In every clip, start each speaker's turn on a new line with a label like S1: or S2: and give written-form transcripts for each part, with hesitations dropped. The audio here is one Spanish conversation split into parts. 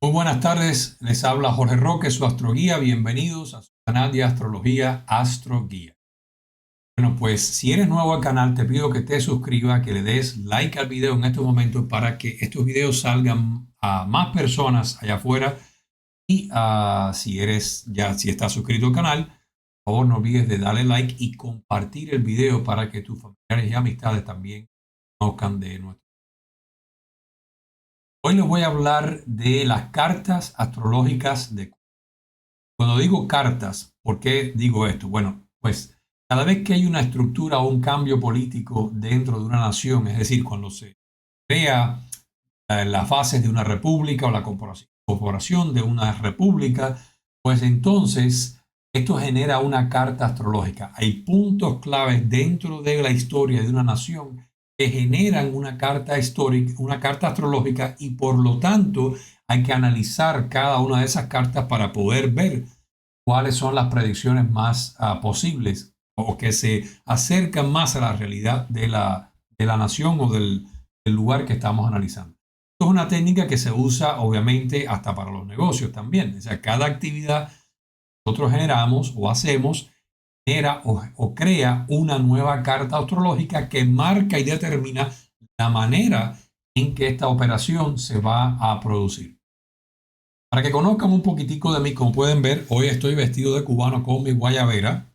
S1: Muy buenas tardes, les habla Jorge Roque, su astroguía. Bienvenidos a su canal de astrología Astroguía. Bueno, pues si eres nuevo al canal, te pido que te suscribas, que le des like al video en este momento para que estos videos salgan a más personas allá afuera. Y si estás suscrito al canal, por favor no olvides de darle like y compartir el video para que tus familiares y amistades también conozcan de nuestro. Hoy les voy a hablar de las cartas astrológicas de. Cuando digo cartas, ¿por qué digo esto? Bueno, pues cada vez que hay una estructura o un cambio político dentro de una nación, es decir, cuando se crea las fases de una república o la corporación de una república, pues entonces esto genera una carta astrológica. Hay puntos claves dentro de la historia de una nación que generan una carta histórica, una carta astrológica, y por lo tanto hay que analizar cada una de esas cartas para poder ver cuáles son las predicciones más posibles o que se acercan más a la realidad de la nación o del lugar que estamos analizando. Esto es una técnica que se usa obviamente hasta para los negocios también. O sea, cada actividad que nosotros generamos o hacemos genera o crea una nueva carta astrológica que marca y determina la manera en que esta operación se va a producir. Para que conozcan un poquitico de mí, como pueden ver, hoy estoy vestido de cubano con mi guayabera.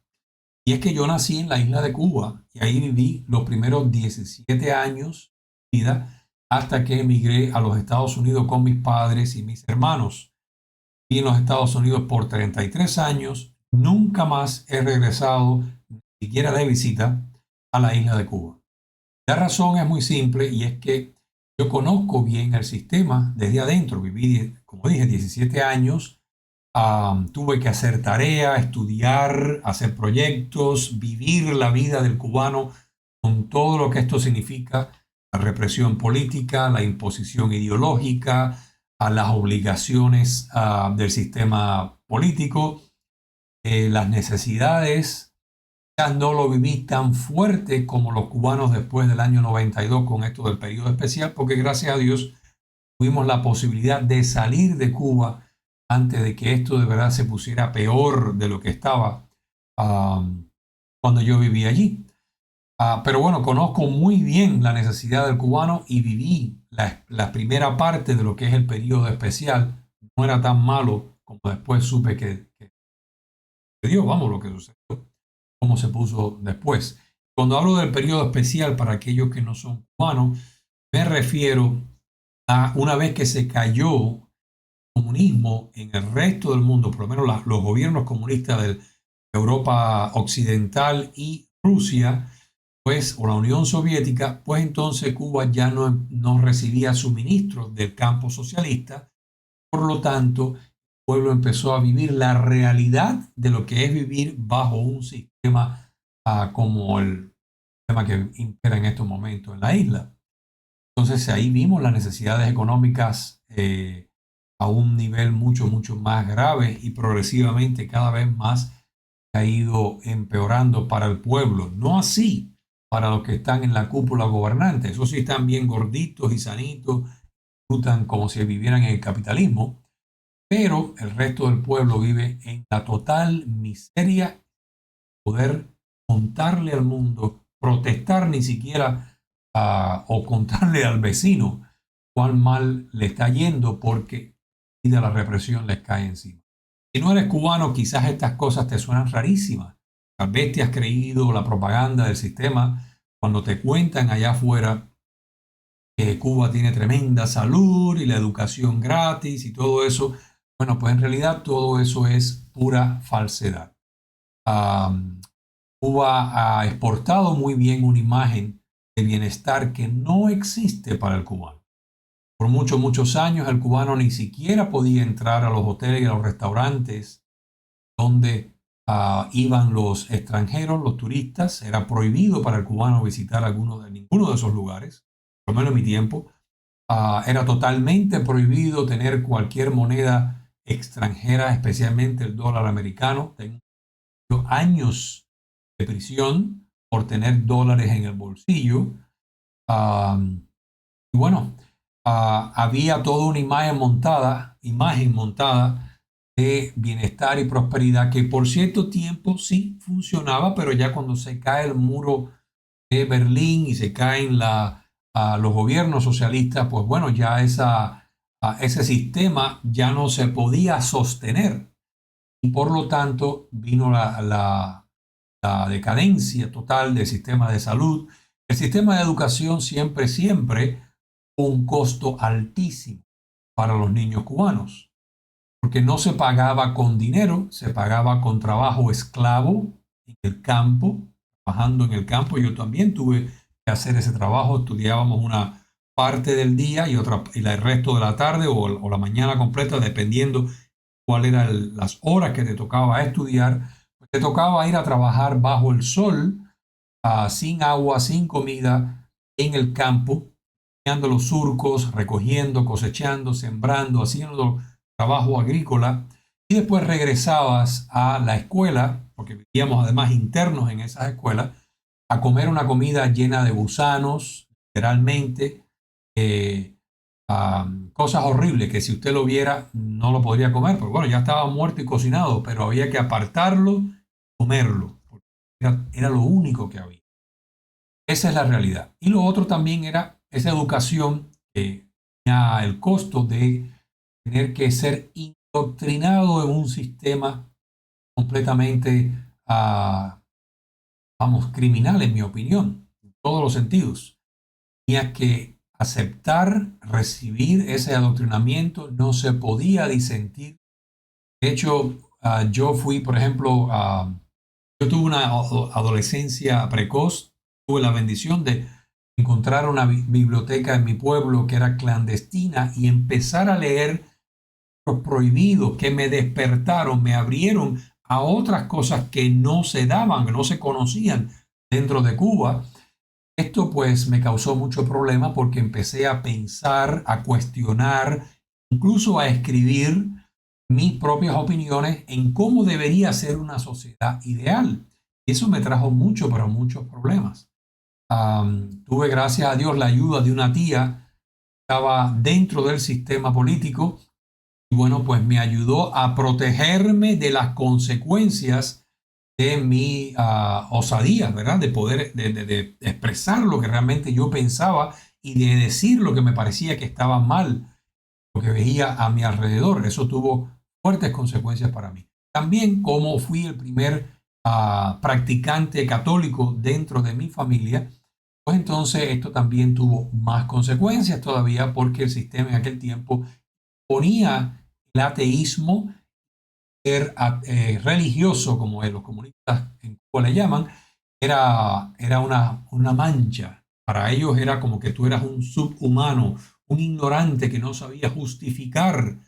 S1: Y es que yo nací en la isla de Cuba y ahí viví los primeros 17 años de vida hasta que emigré a los Estados Unidos con mis padres y mis hermanos. Viví en los Estados Unidos por 33 años. Nunca más he regresado, ni siquiera de visita, a la isla de Cuba. La razón es muy simple y es que yo conozco bien el sistema desde adentro. Viví, como dije, 17 años. Tuve que hacer tarea, estudiar, hacer proyectos, vivir la vida del cubano con todo lo que esto significa: la represión política, la imposición ideológica, a las obligaciones del sistema político, las necesidades. Ya no lo viví tan fuerte como los cubanos después del año 92 con esto del periodo especial, porque gracias a Dios tuvimos la posibilidad de salir de Cuba antes de que esto de verdad se pusiera peor de lo que estaba cuando yo vivía allí. Pero bueno, conozco muy bien la necesidad del cubano y viví la primera parte de lo que es el periodo especial. No era tan malo como después supe que dio, vamos, lo que sucedió, cómo se puso después. Cuando hablo del periodo especial, para aquellos que no son cubanos, me refiero a una vez que se cayó el comunismo en el resto del mundo, por lo menos los gobiernos comunistas de Europa Occidental y Rusia, pues, o la Unión Soviética, pues entonces Cuba ya no recibía suministros del campo socialista. Por lo tanto, el pueblo empezó a vivir la realidad de lo que es vivir bajo un sistema como el sistema que impera en estos momentos en la isla. Entonces ahí vimos las necesidades económicas a un nivel mucho, mucho más grave, y progresivamente cada vez más ha ido empeorando para el pueblo. No así para los que están en la cúpula gobernante. Esos sí están bien gorditos y sanitos, disfrutan como si vivieran en el capitalismo, pero el resto del pueblo vive en la total miseria. Poder contarle al mundo, protestar ni siquiera, o contarle al vecino cuán mal le está yendo porque de la represión les cae encima. Si no eres cubano, quizás estas cosas te suenan rarísimas. Tal vez te has creído la propaganda del sistema cuando te cuentan allá afuera que Cuba tiene tremenda salud y la educación gratis y todo eso. Bueno, pues en realidad todo eso es pura falsedad. Um, Cuba ha exportado muy bien una imagen de bienestar que no existe para el cubano. Por muchos, muchos años el cubano ni siquiera podía entrar a los hoteles y a los restaurantes donde iban los extranjeros, los turistas. Era prohibido para el cubano visitar ninguno de esos lugares, por lo menos en mi tiempo. Era totalmente prohibido tener cualquier moneda extranjera, especialmente el dólar americano. Tengo años de prisión por tener dólares en el bolsillo. Y bueno, había toda una imagen montada de bienestar y prosperidad que por cierto tiempo sí funcionaba, pero ya cuando se cae el muro de Berlín y se caen los gobiernos socialistas, pues bueno, ya ese sistema ya no se podía sostener y por lo tanto vino la decadencia total del sistema de salud. El sistema de educación siempre un costo altísimo para los niños cubanos, porque no se pagaba con dinero, se pagaba con trabajo esclavo en el campo, trabajando en el campo. Yo también tuve que hacer ese trabajo, estudiábamos una parte del día y otra y el resto de la tarde o la mañana completa, dependiendo cuáles eran las horas que te tocaba estudiar. Pues te tocaba ir a trabajar bajo el sol, sin agua, sin comida, en el campo, creando los surcos, recogiendo, cosechando, sembrando, haciendo trabajo agrícola. Y después regresabas a la escuela, porque vivíamos además internos en esas escuelas, a comer una comida llena de gusanos, literalmente, eh, cosas horribles que si usted lo viera no lo podría comer, porque bueno, ya estaba muerto y cocinado, pero había que apartarlo, comerlo, porque era lo único que había. Esa es la realidad. Y lo otro también era esa educación que tenía el costo de tener que ser indoctrinado en un sistema completamente, ah, vamos, criminal, en mi opinión, en todos los sentidos. Tenía que aceptar, recibir ese adoctrinamiento, no se podía disentir. De hecho, yo fui, por ejemplo, yo tuve una adolescencia precoz, tuve la bendición de encontrar una biblioteca en mi pueblo que era clandestina y empezar a leer los prohibidos que me despertaron, me abrieron a otras cosas que no se daban, que no se conocían dentro de Cuba. Esto pues me causó mucho problema porque empecé a pensar, a cuestionar, incluso a escribir mis propias opiniones en cómo debería ser una sociedad ideal. Y eso me trajo mucho, pero muchos problemas. Tuve, gracias a Dios, la ayuda de una tía que estaba dentro del sistema político y bueno, pues me ayudó a protegerme de las consecuencias de mi osadía, ¿verdad? De poder de expresar lo que realmente yo pensaba y de decir lo que me parecía que estaba mal, lo que veía a mi alrededor. Eso tuvo fuertes consecuencias para mí. También como fui el primer practicante católico dentro de mi familia, pues entonces esto también tuvo más consecuencias todavía porque el sistema en aquel tiempo ponía el ateísmo, ser religioso, como los comunistas en Cuba le llaman, era una mancha. Para ellos era como que tú eras un subhumano, un ignorante que no sabía justificar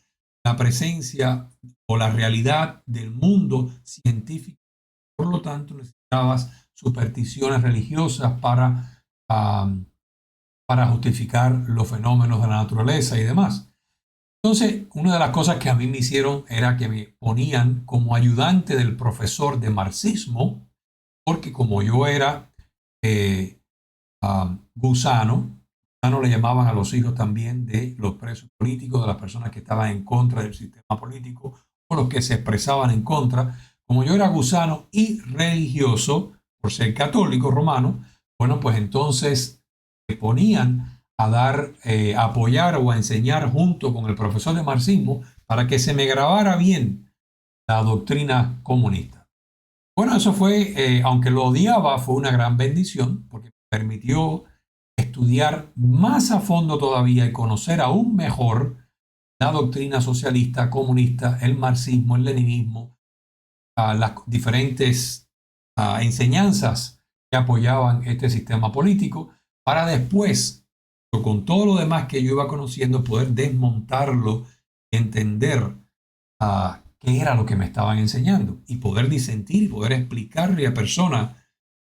S1: la presencia o la realidad del mundo científico. Por lo tanto, necesitabas supersticiones religiosas para justificar los fenómenos de la naturaleza y demás. Entonces, una de las cosas que a mí me hicieron era que me ponían como ayudante del profesor de marxismo, porque como yo era eh, gusano le llamaban a los hijos también de los presos políticos, de las personas que estaban en contra del sistema político o los que se expresaban en contra. Como yo era gusano y religioso, por ser católico romano, bueno, pues entonces me ponían a dar, a apoyar o a enseñar junto con el profesor de marxismo para que se me grabara bien la doctrina comunista. Bueno, eso fue, aunque lo odiaba, fue una gran bendición porque me permitió estudiar más a fondo todavía y conocer aún mejor la doctrina socialista, comunista, el marxismo, el leninismo, las diferentes enseñanzas que apoyaban este sistema político, para después, con todo lo demás que yo iba conociendo, poder desmontarlo, entender qué era lo que me estaban enseñando y poder disentir y poder explicarle a personas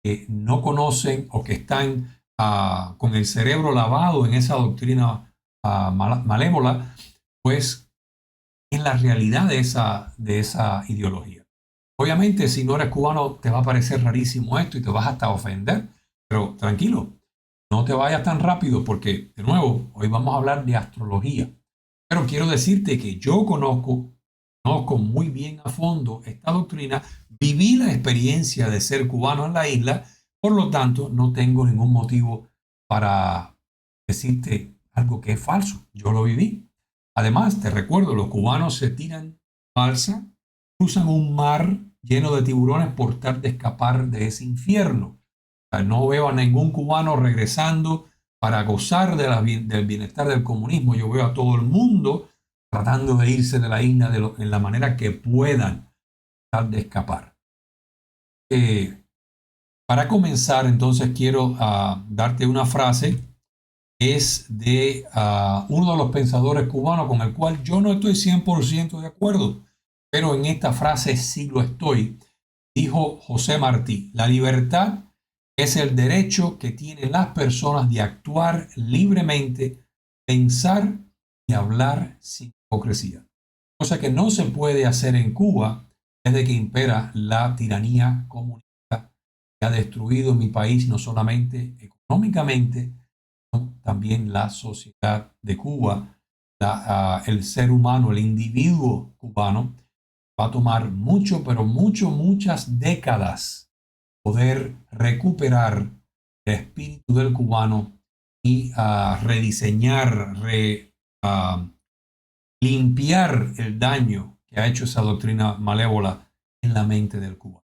S1: que no conocen o que están con el cerebro lavado en esa doctrina malévola, pues en la realidad de esa ideología. Obviamente, si no eres cubano, te va a parecer rarísimo esto y te vas hasta a ofender, pero tranquilo, no te vayas tan rápido porque, de nuevo, hoy vamos a hablar de astrología. Pero quiero decirte que yo conozco muy bien a fondo esta doctrina, viví la experiencia de ser cubano en la isla, por lo tanto, no tengo ningún motivo para decirte algo que es falso. Yo lo viví. Además, te recuerdo, los cubanos se tiran balsa, cruzan un mar lleno de tiburones por tal de escapar de ese infierno. O sea, no veo a ningún cubano regresando para gozar del bienestar del comunismo. Yo veo a todo el mundo tratando de irse de la isla en la manera que puedan tratar de escapar. Para comenzar, entonces quiero darte una frase. Es de uno de los pensadores cubanos con el cual yo no estoy 100% de acuerdo, pero en esta frase sí lo estoy. Dijo José Martí: la libertad es el derecho que tienen las personas de actuar libremente, pensar y hablar sin hipocresía. Cosa que no se puede hacer en Cuba desde que impera la tiranía comunista que ha destruido mi país no solamente económicamente, sino también la sociedad de Cuba. El ser humano, el individuo cubano, va a tomar muchas décadas poder recuperar el espíritu del cubano y rediseñar, limpiar el daño que ha hecho esa doctrina malévola en la mente del cubano.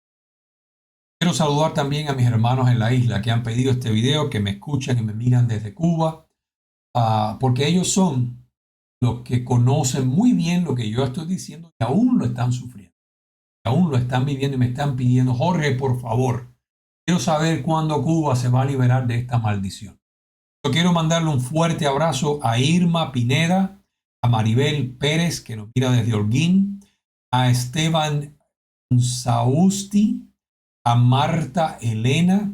S1: Quiero saludar también a mis hermanos en la isla que han pedido este video, que me escuchan y me miran desde Cuba, porque ellos son los que conocen muy bien lo que yo estoy diciendo y aún lo están sufriendo, aún lo están viviendo y me están pidiendo: Jorge, por favor, quiero saber cuándo Cuba se va a liberar de esta maldición. Yo quiero mandarle un fuerte abrazo a Irma Pineda, a Maribel Pérez, que nos mira desde Holguín, a Esteban Sausti, a Marta Elena,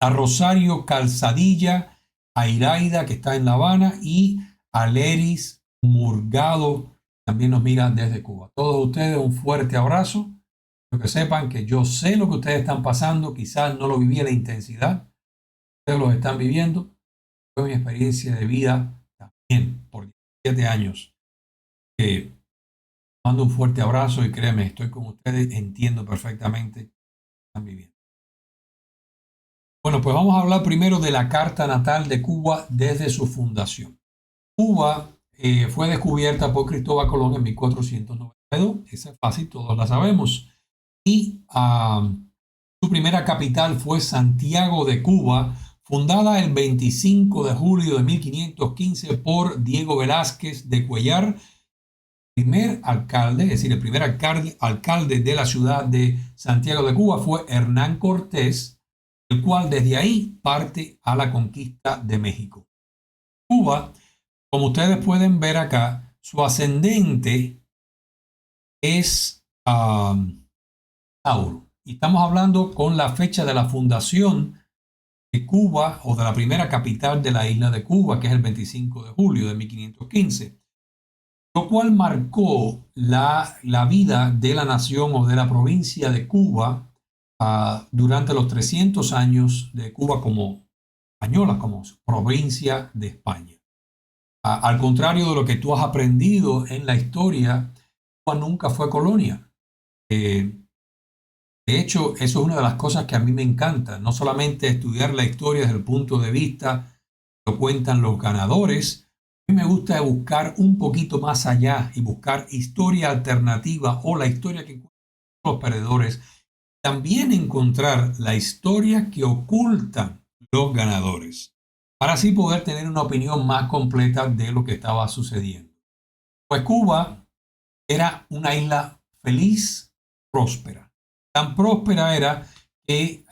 S1: a Rosario Calzadilla, a Iraida, que está en La Habana, y a Leris Murgado, también nos mira desde Cuba. Todos ustedes un fuerte abrazo. Quiero que sepan que yo sé lo que ustedes están pasando, quizás no lo viví a la intensidad, ustedes lo están viviendo. Fue mi experiencia de vida también por 17 años. Mando un fuerte abrazo y créeme, estoy con ustedes, entiendo perfectamente lo que están viviendo. Bueno, pues vamos a hablar primero de la carta natal de Cuba desde su fundación. Cuba fue descubierta por Cristóbal Colón en 1492, esa es fácil, todos la sabemos. Y su primera capital fue Santiago de Cuba, fundada el 25 de julio de 1515 por Diego Velázquez de Cuellar, primer alcalde, es decir, el primer alcalde de la ciudad de Santiago de Cuba fue Hernán Cortés, el cual desde ahí parte a la conquista de México. Cuba, como ustedes pueden ver acá, su ascendente es Tauro. Y estamos hablando con la fecha de la fundación de Cuba o de la primera capital de la isla de Cuba, que es el 25 de julio de 1515. Lo cual marcó la vida de la nación o de la provincia de Cuba durante los 300 años de Cuba como española, como provincia de España. Al contrario de lo que tú has aprendido en la historia, Cuba nunca fue colonia. De hecho, eso es una de las cosas que a mí me encanta, no solamente estudiar la historia desde el punto de vista que lo cuentan los ganadores. A mí me gusta buscar un poquito más allá y buscar historia alternativa o la historia que cuentan los perdedores. También encontrar la historia que ocultan los ganadores, para así poder tener una opinión más completa de lo que estaba sucediendo. Pues Cuba era una isla feliz, próspera. Tan próspera era que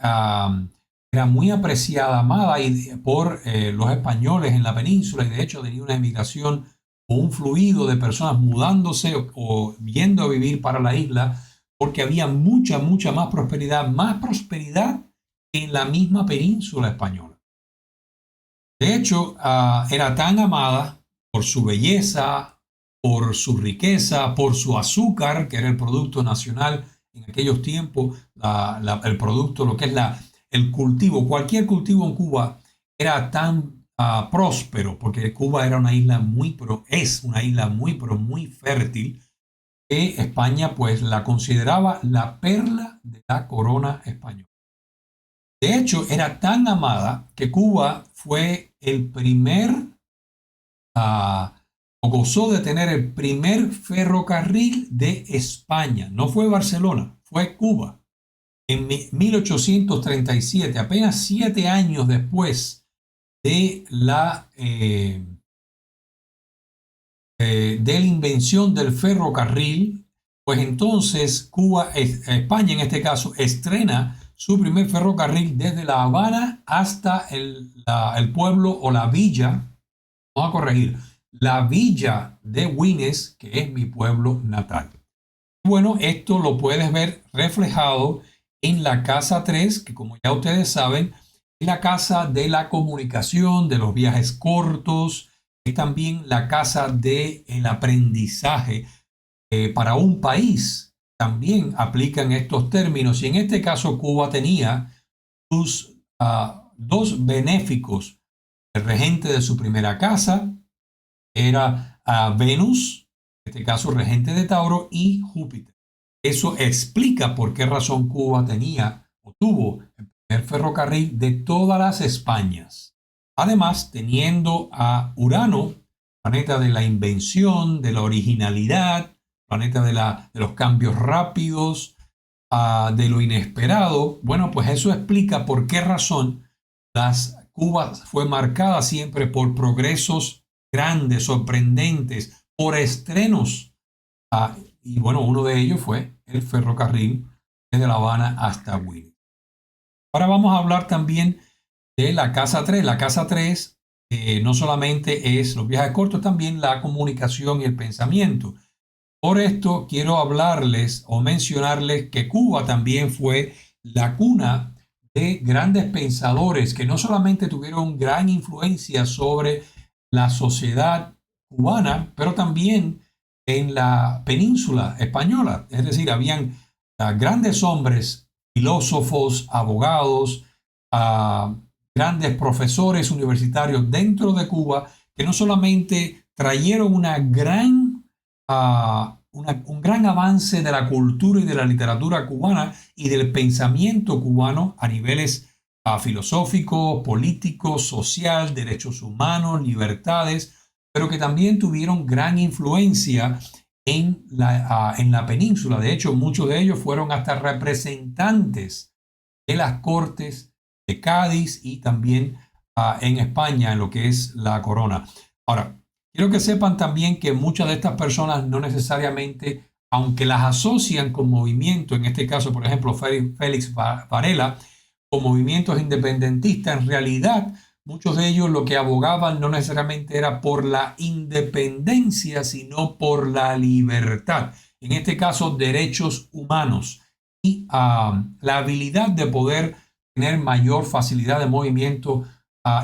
S1: era muy apreciada, amada por los españoles en la península, y de hecho tenía una emigración o un fluido de personas mudándose o yendo a vivir para la isla, porque había mucha más prosperidad que en la misma península española. De hecho, era tan amada por su belleza, por su riqueza, por su azúcar, que era el producto nacional en aquellos tiempos, el producto, lo que es el cultivo, cualquier cultivo en Cuba era tan próspero, porque Cuba era una isla es una isla muy fértil, que España pues la consideraba la perla de la corona española. De hecho, era tan amada que Cuba fue el primer, o gozó de tener el primer ferrocarril de España. No fue Barcelona, fue Cuba. En 1837, apenas 7 años después de la invención del ferrocarril, pues entonces España en este caso, estrena su primer ferrocarril desde La Habana hasta el pueblo o la villa, vamos a corregir, la villa de Güines, que es mi pueblo natal. Bueno, esto lo puedes ver reflejado en la Casa 3, que como ya ustedes saben, es la casa de la comunicación, de los viajes cortos, es también la casa del aprendizaje para un país. También aplican estos términos y en este caso Cuba tenía sus dos benéficos. El regente de su primera casa era Venus, en este caso regente de Tauro, y Júpiter. Eso explica por qué razón Cuba tenía o tuvo el primer ferrocarril de todas las Españas. Además, teniendo a Urano, planeta de la invención, de la originalidad, planeta de los cambios rápidos, de lo inesperado, bueno, pues eso explica por qué razón Cuba fue marcada siempre por progresos grandes, sorprendentes, por estrenos. Y bueno, uno de ellos fue el ferrocarril desde La Habana hasta Güines. Ahora vamos a hablar también de la Casa 3. La Casa 3 no solamente es los viajes cortos, también la comunicación y el pensamiento. Por esto quiero hablarles o mencionarles que Cuba también fue la cuna de grandes pensadores que no solamente tuvieron gran influencia sobre la sociedad cubana, pero también en la península española. Es decir, habían grandes hombres, filósofos, abogados, grandes profesores universitarios dentro de Cuba que no solamente trajeron un gran avance de la cultura y de la literatura cubana y del pensamiento cubano a niveles filosóficos, políticos, social, derechos humanos, libertades, pero que también tuvieron gran influencia en la península. De hecho, muchos de ellos fueron hasta representantes de las Cortes de Cádiz y también en España, en lo que es la corona. Ahora, quiero que sepan también que muchas de estas personas no necesariamente, aunque las asocian con movimientos, en este caso, por ejemplo, Félix Varela, con movimientos independentistas, en realidad muchos de ellos lo que abogaban no necesariamente era por la independencia, sino por la libertad. En este caso, derechos humanos y la habilidad de poder tener mayor facilidad de movimiento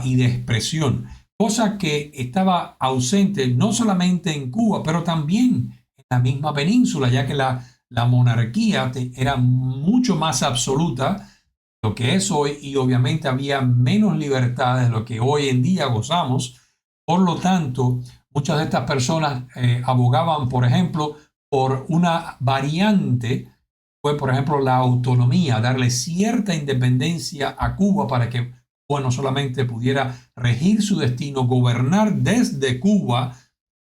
S1: y de expresión, cosa que estaba ausente no solamente en Cuba, pero también en la misma península, ya que la monarquía era mucho más absoluta de lo que es hoy y obviamente había menos libertades de lo que hoy en día gozamos. Por lo tanto, muchas de estas personas abogaban, por ejemplo, por una variante, fue por ejemplo la autonomía, darle cierta independencia a Cuba para que Cuba no solamente pudiera regir su destino, gobernar desde Cuba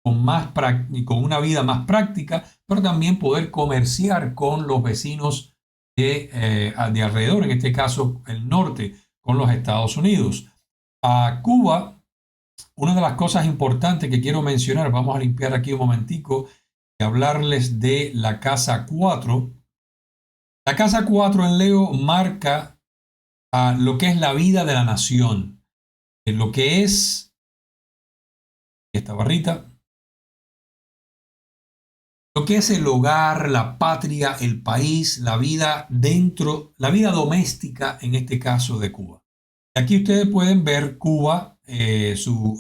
S1: con una vida más práctica, pero también poder comerciar con los vecinos de alrededor, en este caso el norte, con los Estados Unidos. A Cuba, una de las cosas importantes que quiero mencionar, vamos a limpiar aquí un momentico y hablarles de la Casa 4. La Casa 4 en Leo marca lo que es la vida de la nación, lo que es esta barrita, lo que es el hogar, la patria, el país, la vida dentro, la vida doméstica en este caso de Cuba. Aquí ustedes pueden ver Cuba, su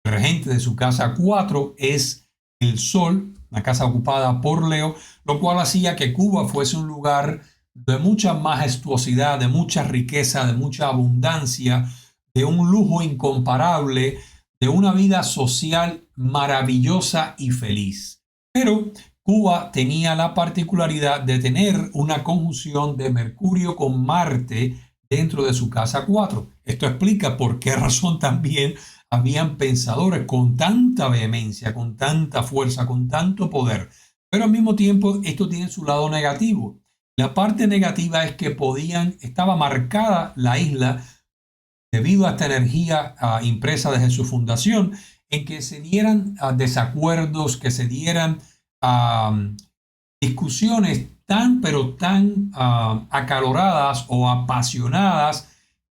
S1: regente de su casa 4 es el Sol, la casa ocupada por Leo, lo cual hacía que Cuba fuese un lugar de mucha majestuosidad, de mucha riqueza, de mucha abundancia, de un lujo incomparable, de una vida social maravillosa y feliz. Pero Cuba tenía la particularidad de tener una conjunción de Mercurio con Marte dentro de su casa 4. Esto explica por qué razón también habían pensadores con tanta vehemencia, con tanta fuerza, con tanto poder. Pero al mismo tiempo esto tiene su lado negativo. La parte negativa es que estaba marcada la isla debido a esta energía impresa desde su fundación, en que se dieran desacuerdos, que se dieran discusiones pero tan acaloradas o apasionadas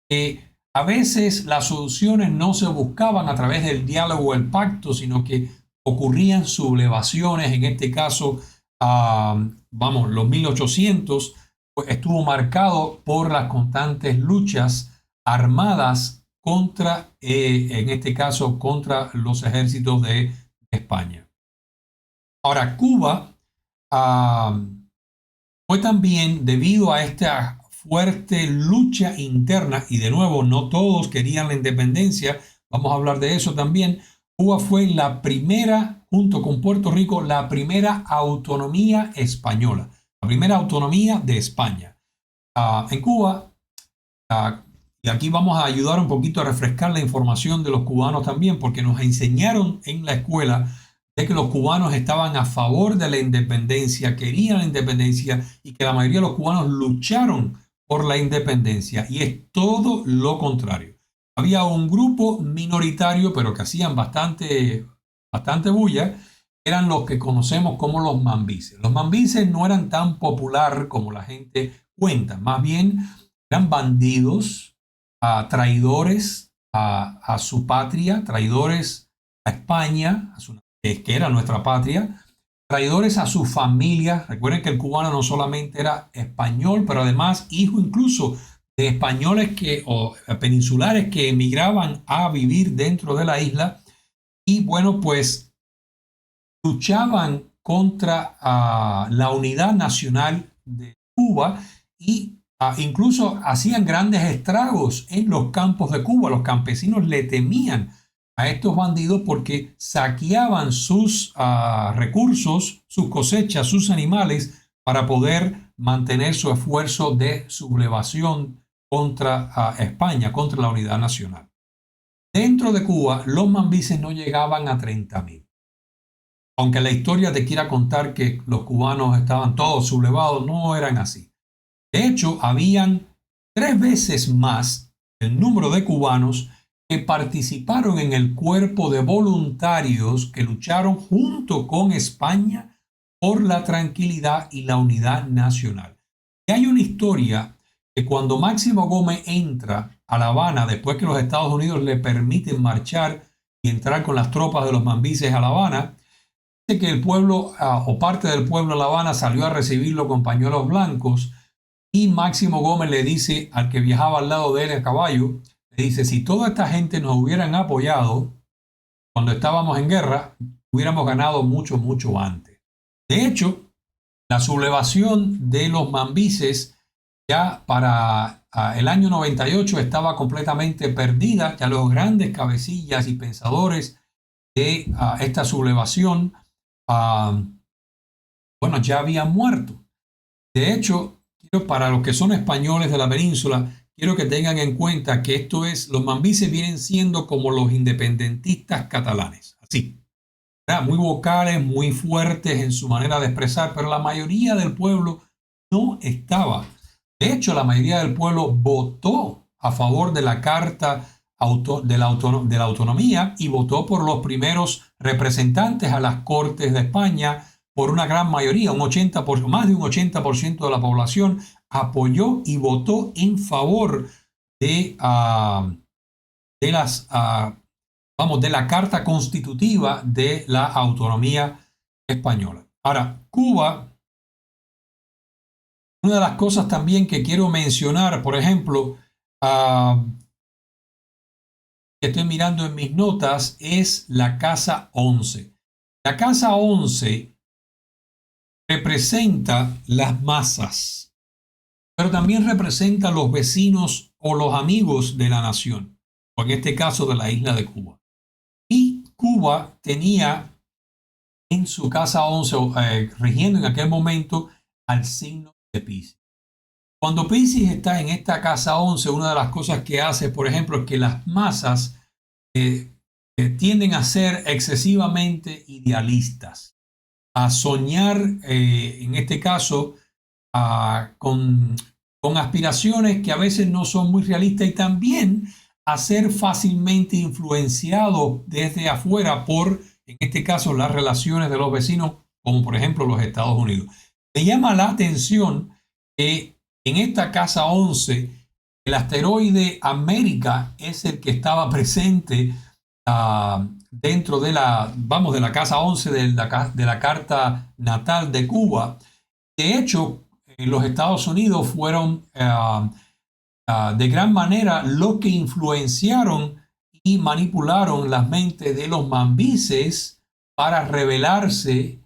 S1: que a veces las soluciones no se buscaban a través del diálogo o el pacto, sino que ocurrían sublevaciones. En este caso, los 1800 pues, estuvo marcado por las constantes luchas armadas contra, en este caso, contra los ejércitos de España. Ahora, Cuba fue también debido a esta fuerte lucha interna, y de nuevo, no todos querían la independencia, vamos a hablar de eso también. Cuba fue la primera, junto con Puerto Rico, la primera autonomía española, la primera autonomía de España. En Cuba, y aquí vamos a ayudar un poquito a refrescar la información de los cubanos también, porque nos enseñaron en la escuela de que los cubanos estaban a favor de la independencia, querían la independencia y que la mayoría de los cubanos lucharon por la independencia. Y es todo lo contrario. Había un grupo minoritario, pero que hacían bastante bulla, eran los que conocemos como los mambises. Los mambises no eran tan popular como la gente cuenta, más bien eran bandidos, traidores a su patria, traidores a España, que era nuestra patria, traidores a su familia. Recuerden que el cubano no solamente era español, pero además hijo incluso de españoles o peninsulares que emigraban a vivir dentro de la isla. Y bueno, pues luchaban contra la unidad nacional de Cuba y incluso hacían grandes estragos en los campos de Cuba. Los campesinos le temían a estos bandidos porque saqueaban sus recursos, sus cosechas, sus animales para poder mantener su esfuerzo de sublevación contra España, contra la unidad nacional. Dentro de Cuba, los mambises no llegaban a 30.000. Aunque la historia te quiera contar que los cubanos estaban todos sublevados, no eran así. De hecho, habían 3 veces más el número de cubanos que participaron en el cuerpo de voluntarios que lucharon junto con España por la tranquilidad y la unidad nacional. Y hay una historia que cuando Máximo Gómez entra a La Habana, después que los Estados Unidos le permiten marchar y entrar con las tropas de los mambises a La Habana, que el pueblo o parte del pueblo de La Habana salió a recibirlo con pañuelos blancos y Máximo Gómez le dice al que viajaba al lado de él a caballo, le dice, si toda esta gente nos hubieran apoyado cuando estábamos en guerra, hubiéramos ganado mucho, mucho antes. De hecho, la sublevación de los mambises ya para el año 98 estaba completamente perdida, ya los grandes cabecillas y pensadores de esta sublevación bueno, ya habían muerto. De hecho, para los que son españoles de la península, quiero que tengan en cuenta que los mambises vienen siendo como los independentistas catalanes, así, ¿verdad? Muy vocales, muy fuertes en su manera de expresar, pero la mayoría del pueblo no estaba. De hecho, la mayoría del pueblo votó a favor de la Carta de la Autonomía y votó por los primeros representantes a las Cortes de España por una gran mayoría, más de un 80% de la población apoyó y votó en favor de la Carta Constitutiva de la Autonomía Española. Ahora, Cuba, una de las cosas también que quiero mencionar, por ejemplo, que estoy mirando en mis notas, es la Casa 11. La Casa 11 representa las masas, pero también representa los vecinos o los amigos de la nación. o en este caso de la isla de Cuba. Y Cuba tenía en su casa 11, rigiendo en aquel momento al signo de Piscis. Cuando Piscis está en esta casa 11, una de las cosas que hace, por ejemplo, es que las masas tienden a ser excesivamente idealistas, a soñar, en este caso, con aspiraciones que a veces no son muy realistas y también a ser fácilmente influenciados desde afuera por, en este caso, las relaciones de los vecinos, como por ejemplo los Estados Unidos. Me llama la atención que en esta casa 11, el asteroide América es el que estaba presente dentro de de la casa 11 de la carta natal de Cuba. De hecho, los Estados Unidos fueron de gran manera los que influenciaron y manipularon las mentes de los mambises para rebelarse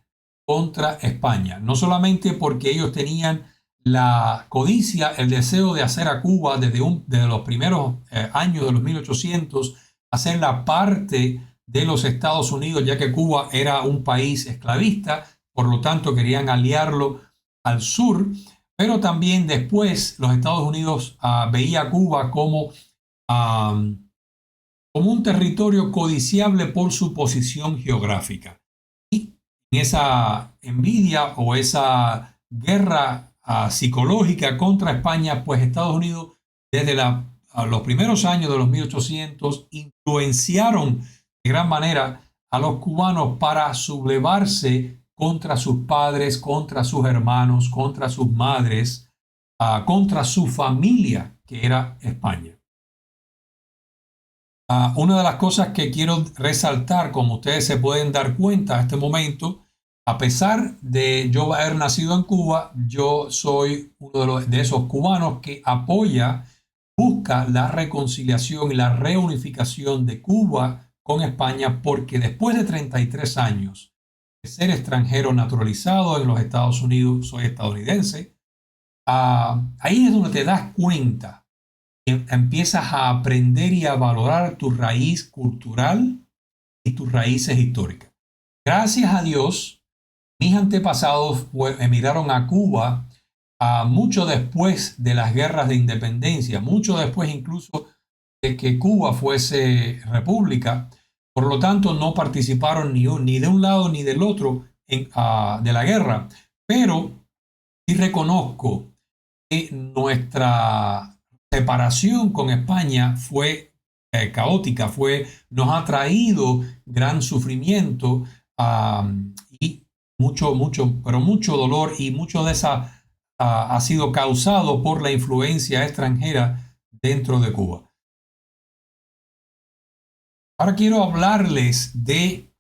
S1: contra España. No solamente porque ellos tenían la codicia, el deseo de hacer a Cuba desde los primeros años de los 1800, hacerla parte de los Estados Unidos, ya que Cuba era un país esclavista, por lo tanto querían aliarlo al sur, pero también después los Estados Unidos veía a Cuba como un territorio codiciable por su posición geográfica. Y en esa envidia o esa guerra psicológica contra España, pues Estados Unidos desde los primeros años de los 1800 influenciaron de gran manera a los cubanos para sublevarse contra sus padres, contra sus hermanos, contra sus madres, contra su familia, que era España. Una de las cosas que quiero resaltar, como ustedes se pueden dar cuenta en este momento, a pesar de yo haber nacido en Cuba, yo soy uno de esos cubanos que busca la reconciliación y la reunificación de Cuba con España, porque después de 33 años de ser extranjero naturalizado en los Estados Unidos, soy estadounidense, ahí es donde te das cuenta, empiezas a aprender y a valorar tu raíz cultural y tus raíces históricas. Gracias a Dios, mis antepasados emigraron a Cuba mucho después de las guerras de independencia, mucho después incluso de que Cuba fuese república. Por lo tanto, no participaron ni de un lado ni del otro de la guerra. Pero sí reconozco que nuestra separación con España fue caótica, nos ha traído gran sufrimiento y mucho dolor, y mucho de esa ha sido causado por la influencia extranjera dentro de Cuba. Ahora quiero hablarles de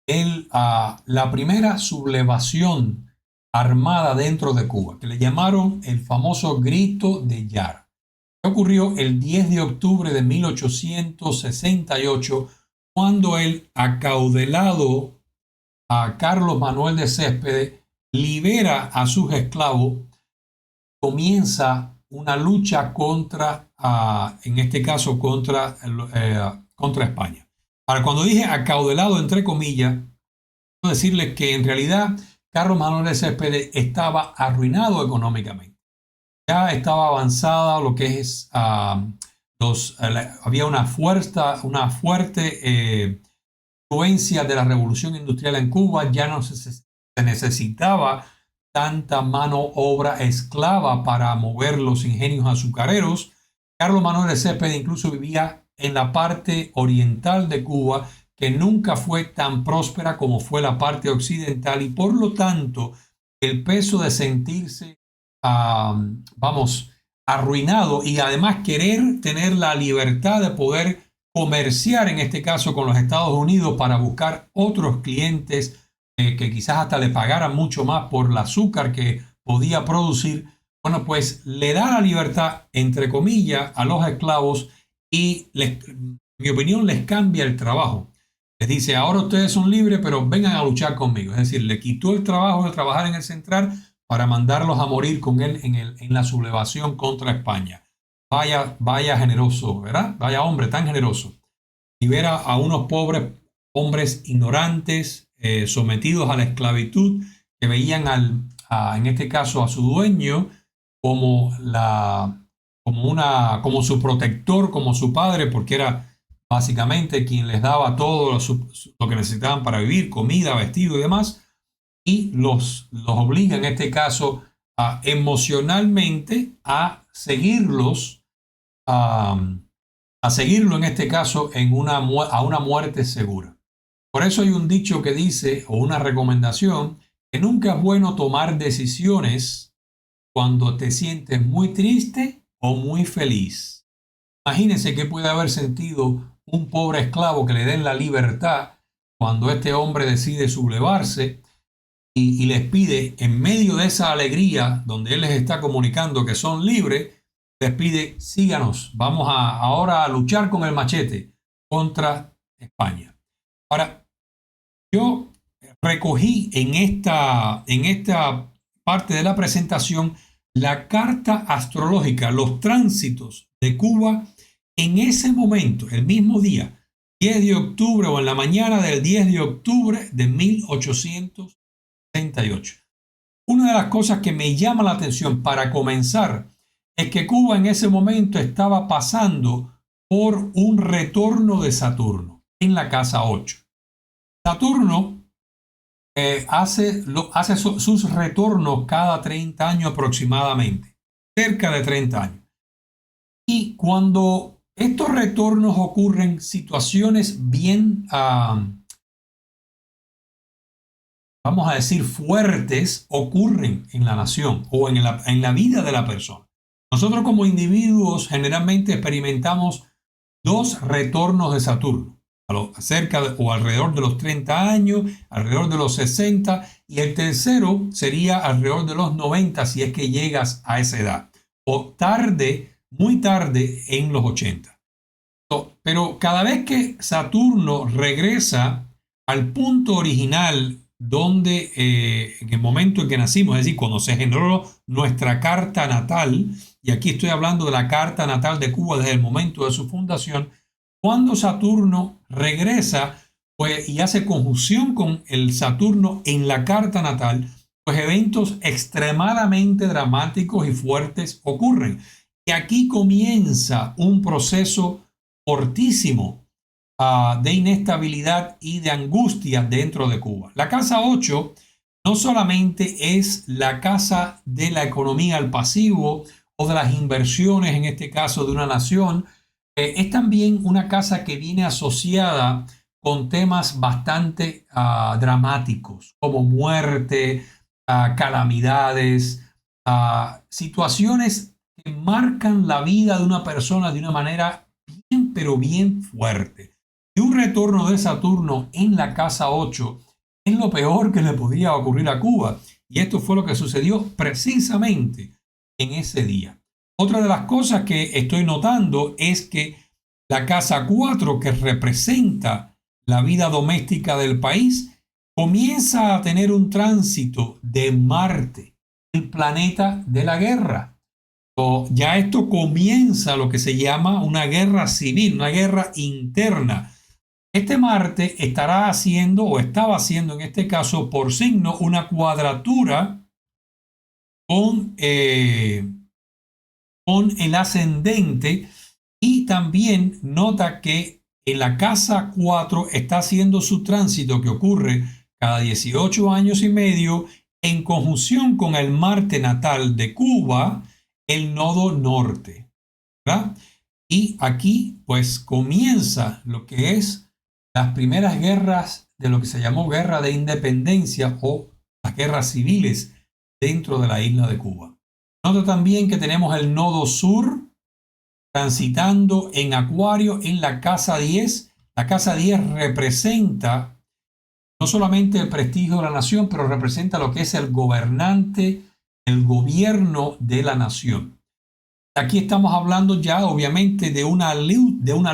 S1: la primera sublevación armada dentro de Cuba, que le llamaron el famoso Grito de Yara. Ocurrió el 10 de octubre de 1868, cuando el acaudalado Carlos Manuel de Céspedes libera a sus esclavos. Comienza una lucha en este caso, contra España. Ahora, cuando dije acaudalado, entre comillas, quiero decirles que en realidad Carlos Manuel de Céspedes estaba arruinado económicamente. Ya estaba avanzada lo que es, había una fuerte influencia de la revolución industrial en Cuba. Ya no se necesitaba tanta mano obra esclava para mover los ingenios azucareros. Carlos Manuel de Céspedes incluso vivía en la parte oriental de Cuba, que nunca fue tan próspera como fue la parte occidental, y por lo tanto el peso de sentirse, arruinado, y además querer tener la libertad de poder comerciar, en este caso con los Estados Unidos, para buscar otros clientes que quizás hasta le pagaran mucho más por el azúcar que podía producir. Bueno, pues le da la libertad, entre comillas, a los esclavos y, en mi opinión, les cambia el trabajo. Les dice: ahora ustedes son libres, pero vengan a luchar conmigo. Es decir, le quitó el trabajo de trabajar en el central para mandarlos a morir con él en la sublevación contra España. vaya generoso, ¿verdad? Vaya hombre tan generoso. Libera a unos pobres hombres ignorantes, sometidos a la esclavitud, que veían en este caso a su dueño como, como su protector, como su padre, porque era básicamente quien les daba todo lo que necesitaban para vivir, comida, vestido y demás, y los obliga en este caso emocionalmente a, a seguirlo en este caso a una muerte segura. Por eso hay un dicho que dice, o una recomendación, que nunca es bueno tomar decisiones cuando te sientes muy triste o muy feliz. Imagínense qué puede haber sentido un pobre esclavo que le den la libertad cuando este hombre decide sublevarse y les pide, en medio de esa alegría donde él les está comunicando que son libres, les pide, síganos, vamos ahora a luchar con el machete contra España. Ahora, yo recogí en esta parte de la presentación la carta astrológica, los tránsitos de Cuba en ese momento, el mismo día, 10 de octubre o en la mañana del 10 de octubre de 1868. Una de las cosas que me llama la atención para comenzar es que Cuba en ese momento estaba pasando por un retorno de Saturno en la casa 8. Saturno hace sus retornos cada 30 años aproximadamente, cerca de 30 años. Y cuando estos retornos ocurren, situaciones bien, vamos a decir, fuertes ocurren en la nación o en la vida de la persona. Nosotros como individuos generalmente experimentamos dos retornos de Saturno, o alrededor de los 30 años, alrededor de los 60, y el tercero sería alrededor de los 90 si es que llegas a esa edad, o tarde, muy tarde en los 80. Pero cada vez que Saturno regresa al punto original donde en el momento en que nacimos, es decir, cuando se generó nuestra carta natal, y aquí estoy hablando de la carta natal de Cuba desde el momento de su fundación, cuando Saturno regresa pues, y hace conjunción con el Saturno en la carta natal, pues eventos extremadamente dramáticos y fuertes ocurren. Y aquí comienza un proceso fortísimo de inestabilidad y de angustia dentro de Cuba. La casa 8 no solamente es la casa de la economía al pasivo o de las inversiones, en este caso de una nación, es también una casa que viene asociada con temas bastante dramáticos, como muerte, calamidades, situaciones que marcan la vida de una persona de una manera bien, pero bien fuerte. Y un retorno de Saturno en la casa 8 es lo peor que le podía ocurrir a Cuba. Y esto fue lo que sucedió precisamente en ese día. Otra de las cosas que estoy notando es que la casa 4, que representa la vida doméstica del país, comienza a tener un tránsito de Marte, el planeta de la guerra. Ya esto comienza lo que se llama una guerra civil, una guerra interna. Este Marte estará haciendo, o estaba haciendo en este caso, por signo, una cuadratura con el ascendente, y también nota que en la casa 4 está haciendo su tránsito que ocurre cada 18 años y medio en conjunción con el Marte natal de Cuba, el nodo norte, ¿verdad? Y aquí pues comienza lo que es las primeras guerras de lo que se llamó guerra de independencia o las guerras civiles dentro de la isla de Cuba. Nota también que tenemos el nodo sur transitando en Acuario en la casa 10. La casa 10 representa no solamente el prestigio de la nación, pero representa lo que es el gobernante, el gobierno de la nación. Aquí estamos hablando ya obviamente de una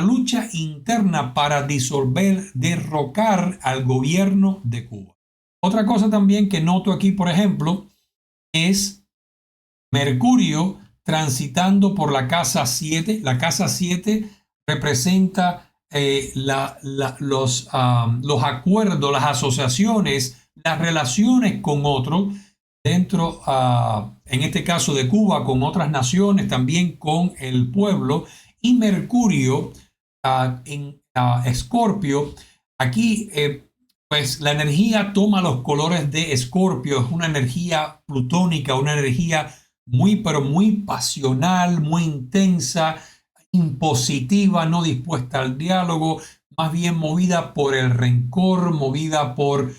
S1: lucha interna para derrocar al gobierno de Cuba. Otra cosa también que noto aquí, por ejemplo, es Mercurio transitando por la casa 7. La casa 7 representa los acuerdos, las asociaciones, las relaciones con otros dentro, en este caso de Cuba, con otras naciones, también con el pueblo. Y Mercurio en Escorpio, aquí pues la energía toma los colores de Escorpio, es una energía plutónica, una energía muy, pero muy pasional, muy intensa, impositiva, no dispuesta al diálogo, más bien movida por el rencor, movida por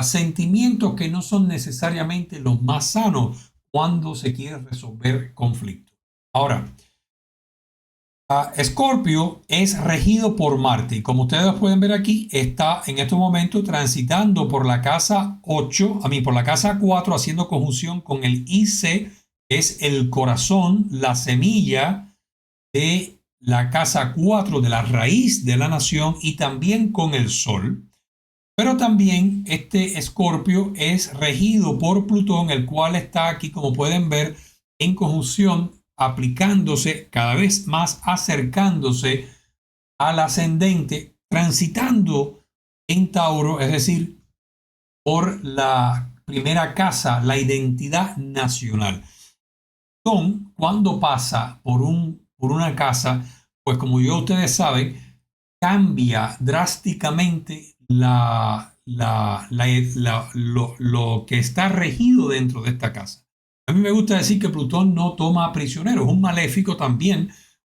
S1: sentimientos que no son necesariamente los más sanos cuando se quiere resolver conflictos. Ahora, Escorpio es regido por Marte y como ustedes pueden ver aquí, está en estos momentos transitando por la casa 8, por la casa 4, haciendo conjunción con el IC, que es el corazón, la semilla de la casa 4, de la raíz de la nación, y también con el Sol. Pero también este Escorpio es regido por Plutón, el cual está aquí, como pueden ver, en conjunción, aplicándose cada vez más, acercándose al ascendente, transitando en Tauro, es decir, por la primera casa, la identidad nacional. Cuando pasa por una casa, pues como ya ustedes saben, cambia drásticamente lo que está regido dentro de esta casa. A mí me gusta decir que Plutón no toma prisioneros, es un maléfico también. Un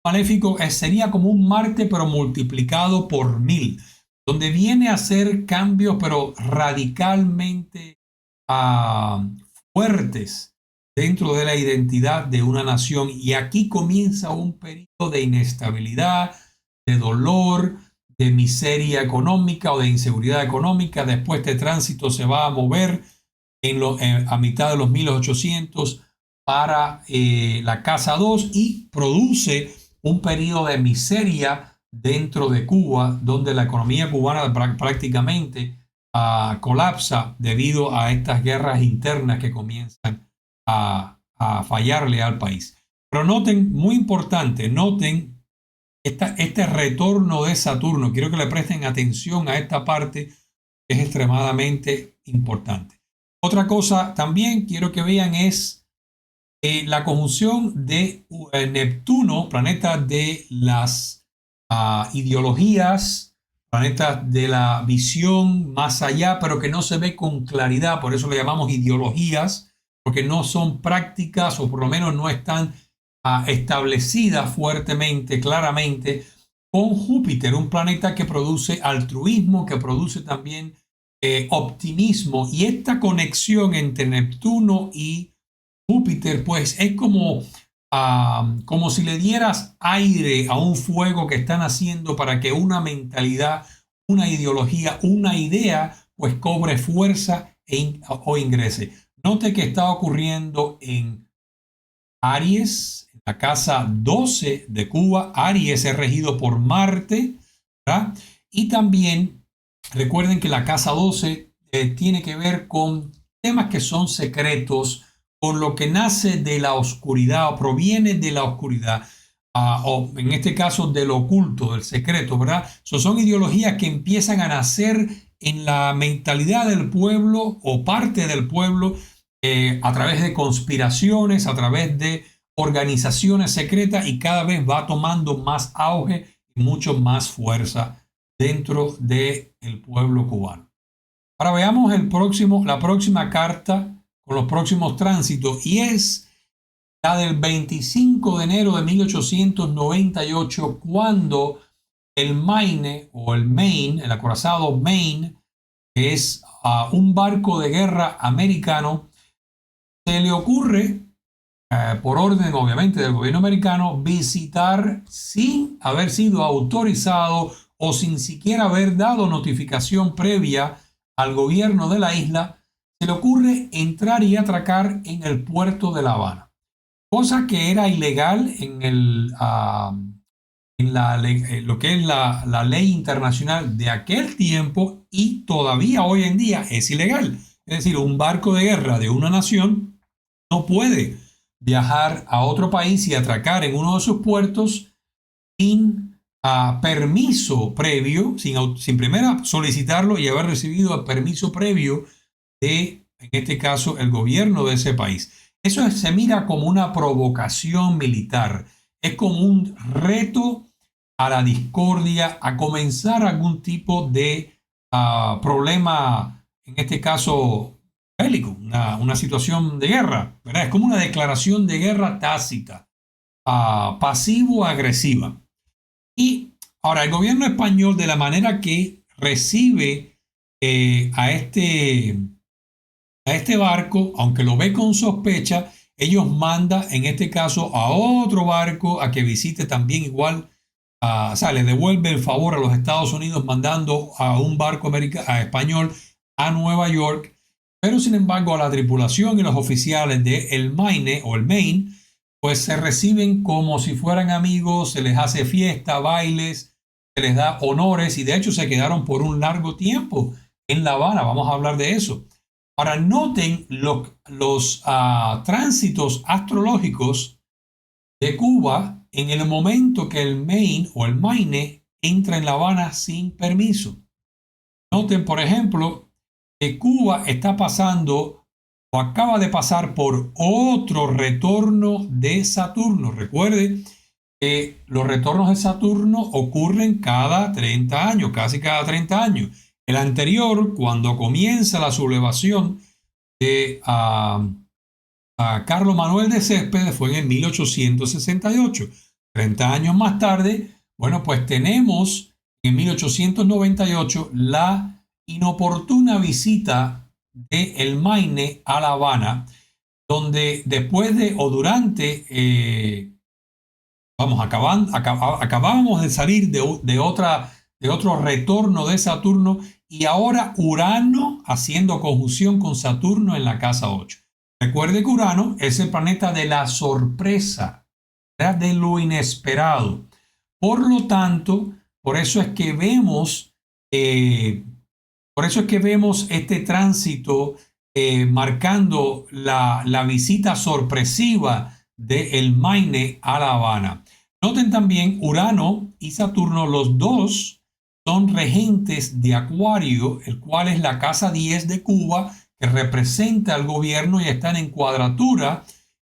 S1: maléfico sería como un Marte, pero multiplicado por 1000, donde viene a hacer cambios, pero radicalmente fuertes dentro de la identidad de una nación. Y aquí comienza un periodo de inestabilidad, de dolor, de miseria económica o de inseguridad económica. Después de tránsito se va a mover a mitad de los 1800 para la casa 2 y produce un periodo de miseria dentro de Cuba, donde la economía cubana prácticamente colapsa debido a estas guerras internas que comienzan a fallarle al país. Pero noten, muy importante, noten este retorno de Saturno. Quiero que le presten atención a esta parte, que es extremadamente importante. Otra cosa también quiero que vean es la conjunción de Neptuno, planeta de las ideologías, planeta de la visión más allá, pero que no se ve con claridad, por eso le llamamos ideologías, porque no son prácticas o por lo menos no están establecidas fuertemente, claramente, con Júpiter, un planeta que produce altruismo, que produce también optimismo, y esta conexión entre Neptuno y Júpiter pues es como si le dieras aire a un fuego que están haciendo para que una mentalidad, una ideología, una idea pues cobre fuerza o ingrese. Note que está ocurriendo en Aries, en la casa 12 de Cuba. Aries es regido por Marte, ¿verdad? Y también recuerden que la casa 12 tiene que ver con temas que son secretos, con lo que nace de la oscuridad o proviene de la oscuridad, o en este caso del oculto, del secreto, ¿verdad? Son ideologías que empiezan a nacer en la mentalidad del pueblo o parte del pueblo a través de conspiraciones, a través de organizaciones secretas, y cada vez va tomando más auge y mucho más fuerza dentro del pueblo cubano. Ahora veamos la próxima carta con los próximos tránsitos, y es la del 25 de enero de 1898, cuando el Maine o el Maine, el acorazado Maine, que es un barco de guerra americano, se le ocurre, por orden obviamente del gobierno americano, visitar sin haber sido autorizado o sin siquiera haber dado notificación previa al gobierno de la isla. Se le ocurre entrar y atracar en el puerto de La Habana, cosa que era ilegal en lo que es la ley internacional de aquel tiempo, y todavía hoy en día es ilegal. Es decir, un barco de guerra de una nación no puede viajar a otro país y atracar en uno de sus puertos sin permiso previo, sin primero solicitarlo y haber recibido el permiso previo de, en este caso, el gobierno de ese país. Eso se mira como una provocación militar, es como un reto a la discordia, a comenzar algún tipo de problema, en este caso bélico, una situación de guerra, ¿verdad? Es como una declaración de guerra tácita, pasivo-agresiva. Y ahora el gobierno español, de la manera que recibe a este barco, aunque lo ve con sospecha, ellos mandan en este caso a otro barco a que visite también igual, o sea, le devuelve el favor a los Estados Unidos mandando a un barco español a Nueva York, pero sin embargo a la tripulación y los oficiales de el Maine o el Maine, pues se reciben como si fueran amigos, se les hace fiesta, bailes, se les da honores y de hecho se quedaron por un largo tiempo en La Habana, vamos a hablar de eso. Ahora noten los tránsitos astrológicos de Cuba en el momento que el Maine o el Maine entra en La Habana sin permiso. Noten, por ejemplo, que Cuba está pasando o acaba de pasar por otro retorno de Saturno. Recuerde que los retornos de Saturno ocurren cada 30 años, casi cada 30 años. El anterior, cuando comienza la sublevación de Carlos Manuel de Céspedes, fue en el 1868. 30 años más tarde, bueno, pues tenemos en 1898 la inoportuna visita de el Maine a La Habana, donde después de o durante, acabábamos de salir de otro retorno de Saturno y ahora Urano haciendo conjunción con Saturno en la casa 8. Recuerde que Urano es el planeta de la sorpresa, ¿verdad? De lo inesperado. Por lo tanto, por eso es que vemos este tránsito marcando la visita sorpresiva de el Maine a La Habana. Noten también Urano y Saturno, los dos son regentes de Acuario, el cual es la casa 10 de Cuba, que representa al gobierno y están en cuadratura,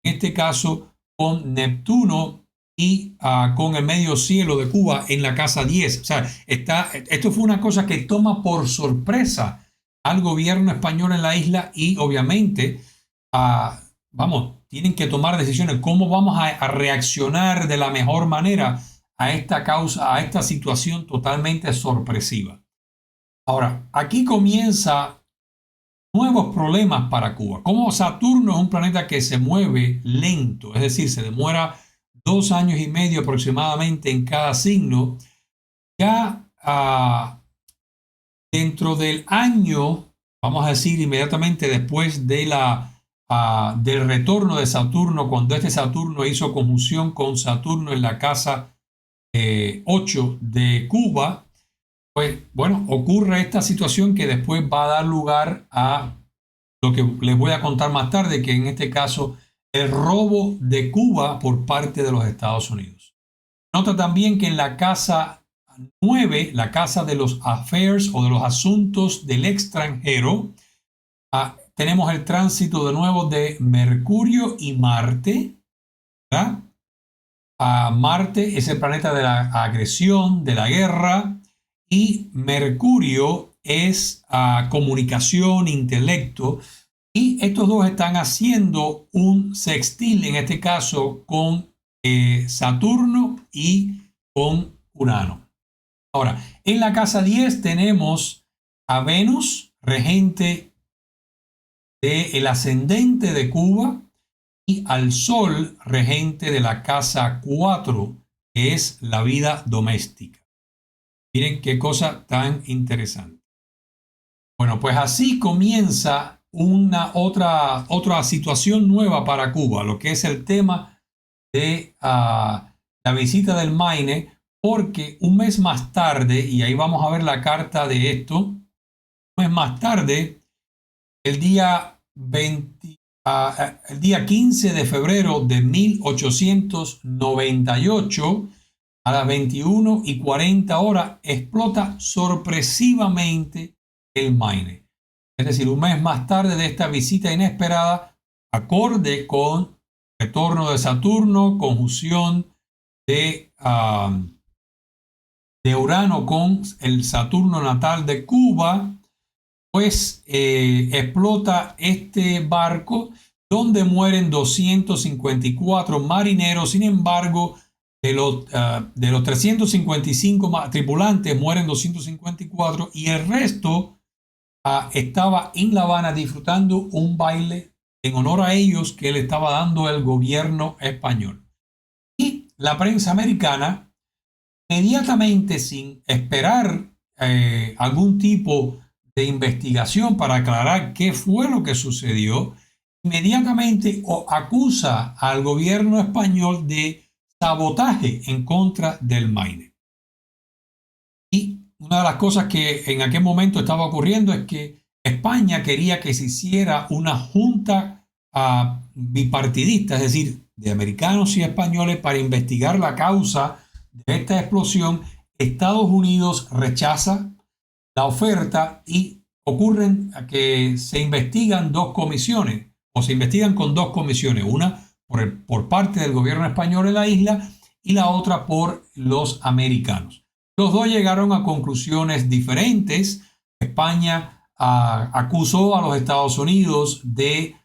S1: en este caso con Neptuno y con el medio cielo de Cuba en la casa 10. O sea, esto fue una cosa que toma por sorpresa al gobierno español en la isla y obviamente, tienen que tomar decisiones. ¿Cómo vamos a reaccionar de la mejor manera a esta situación totalmente sorpresiva? Ahora, aquí comienza nuevos problemas para Cuba. Como Saturno es un planeta que se mueve lento, es decir, se demora 2 años y medio aproximadamente en cada signo, ya dentro del año, vamos a decir inmediatamente después de del retorno de Saturno, cuando este Saturno hizo conjunción con Saturno en la casa 8 de Cuba, pues bueno, ocurre esta situación que después va a dar lugar a lo que les voy a contar más tarde, que en este caso el robo de Cuba por parte de los Estados Unidos. Nota también que en la casa 9, la casa de los affairs o de los asuntos del extranjero, tenemos el tránsito de nuevo de Mercurio y Marte, ¿verdad? Marte es el planeta de la agresión, de la guerra, y Mercurio es comunicación, intelecto, y estos dos están haciendo un sextil, en este caso, con Saturno y con Urano. Ahora, en la casa 10 tenemos a Venus, regente del ascendente de Cuba, y al Sol, regente de la casa 4, que es la vida doméstica. Miren qué cosa tan interesante. Bueno, pues así comienza otra situación nueva para Cuba, lo que es el tema de la visita del Maine, porque un mes más tarde, y ahí vamos a ver la carta de esto, un mes más tarde, el día el día 15 de febrero de 1898, a las 21:40 horas, explota sorpresivamente el Maine. Es decir, un mes más tarde de esta visita inesperada, acorde con retorno de Saturno, conjunción de, de Urano con el Saturno natal de Cuba, pues explota este barco donde mueren 254 marineros. Sin embargo, de los 355 tripulantes mueren 254 y el resto estaba en La Habana disfrutando un baile en honor a ellos que le estaba dando el gobierno español. Y la prensa americana, inmediatamente, sin esperar algún tipo de investigación para aclarar qué fue lo que sucedió, inmediatamente acusa al gobierno español de sabotaje en contra del Maine. Y una de las cosas que en aquel momento estaba ocurriendo es que España quería que se hiciera una junta bipartidista, es decir, de americanos y españoles, para investigar la causa de esta explosión. Estados Unidos rechaza la oferta y ocurren que se investigan dos comisiones, o se investigan con dos comisiones, una por parte del gobierno español en la isla y la otra por los americanos. Los dos llegaron a conclusiones diferentes. España acusó a los Estados Unidos de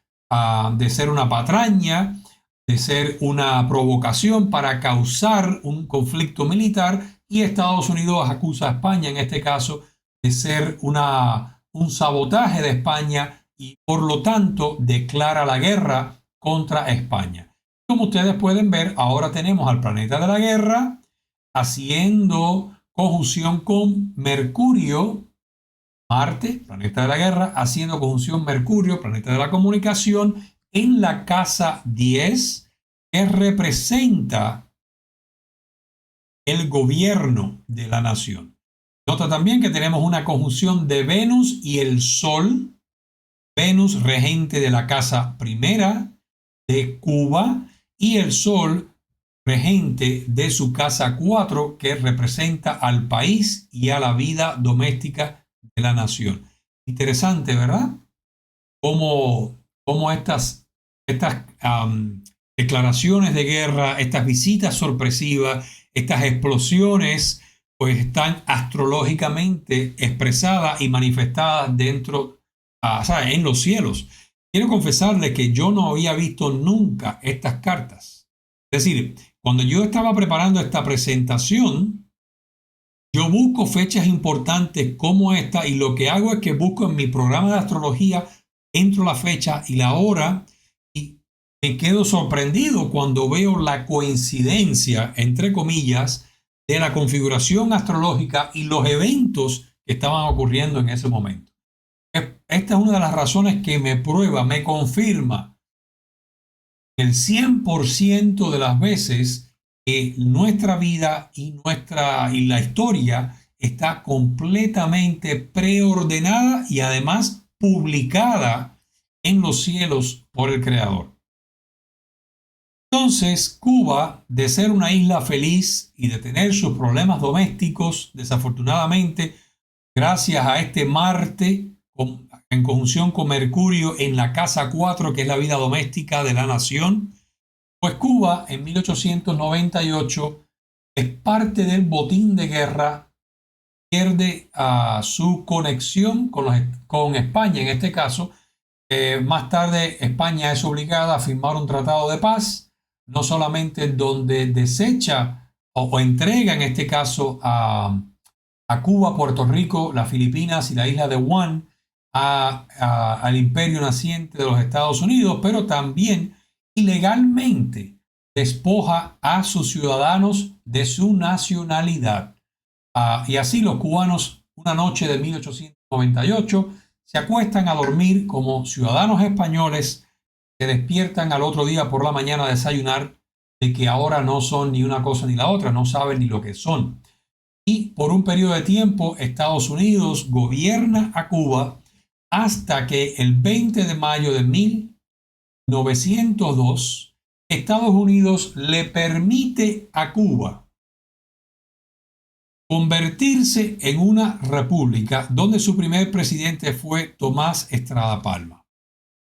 S1: ser una patraña, de ser una provocación para causar un conflicto militar, y Estados Unidos acusa a España en este caso de ser un sabotaje de España y por lo tanto declara la guerra contra España. Como ustedes pueden ver, ahora tenemos al planeta de la guerra haciendo conjunción con Mercurio, Marte, planeta de la guerra, haciendo conjunción Mercurio, planeta de la comunicación, en la casa 10, que representa el gobierno de la nación. Nota también que tenemos una conjunción de Venus y el Sol. Venus, regente de la casa primera de Cuba, y el Sol, regente de su casa 4, que representa al país y a la vida doméstica de la nación. Interesante, ¿verdad? Cómo estas declaraciones de guerra, estas visitas sorpresivas, estas explosiones, pues están astrológicamente expresadas y manifestadas dentro, en los cielos. Quiero confesarle que yo no había visto nunca estas cartas. Es decir, cuando yo estaba preparando esta presentación, yo busco fechas importantes como esta, y lo que hago es que busco en mi programa de astrología, entro la fecha y la hora, y me quedo sorprendido cuando veo la coincidencia, entre comillas, de la configuración astrológica y los eventos que estaban ocurriendo en ese momento. Esta es una de las razones que me prueba, me confirma el 100% de las veces que nuestra vida y la historia está completamente preordenada y además publicada en los cielos por el Creador. Entonces, Cuba, de ser una isla feliz y de tener sus problemas domésticos, desafortunadamente, gracias a este Marte en conjunción con Mercurio en la casa 4, que es la vida doméstica de la nación, pues Cuba en 1898 es parte del botín de guerra, pierde su conexión con España en este caso. Más tarde España es obligada a firmar un tratado de paz, no solamente donde desecha o entrega en este caso a Cuba, Puerto Rico, las Filipinas y la isla de Guam al imperio naciente de los Estados Unidos, pero también ilegalmente despoja a sus ciudadanos de su nacionalidad. Y así los cubanos, una noche de 1898, se acuestan a dormir como ciudadanos españoles, se despiertan al otro día por la mañana a desayunar de que ahora no son ni una cosa ni la otra, no saben ni lo que son. Y por un periodo de tiempo Estados Unidos gobierna a Cuba hasta que el 20 de mayo de 1902, Estados Unidos le permite a Cuba convertirse en una república donde su primer presidente fue Tomás Estrada Palma.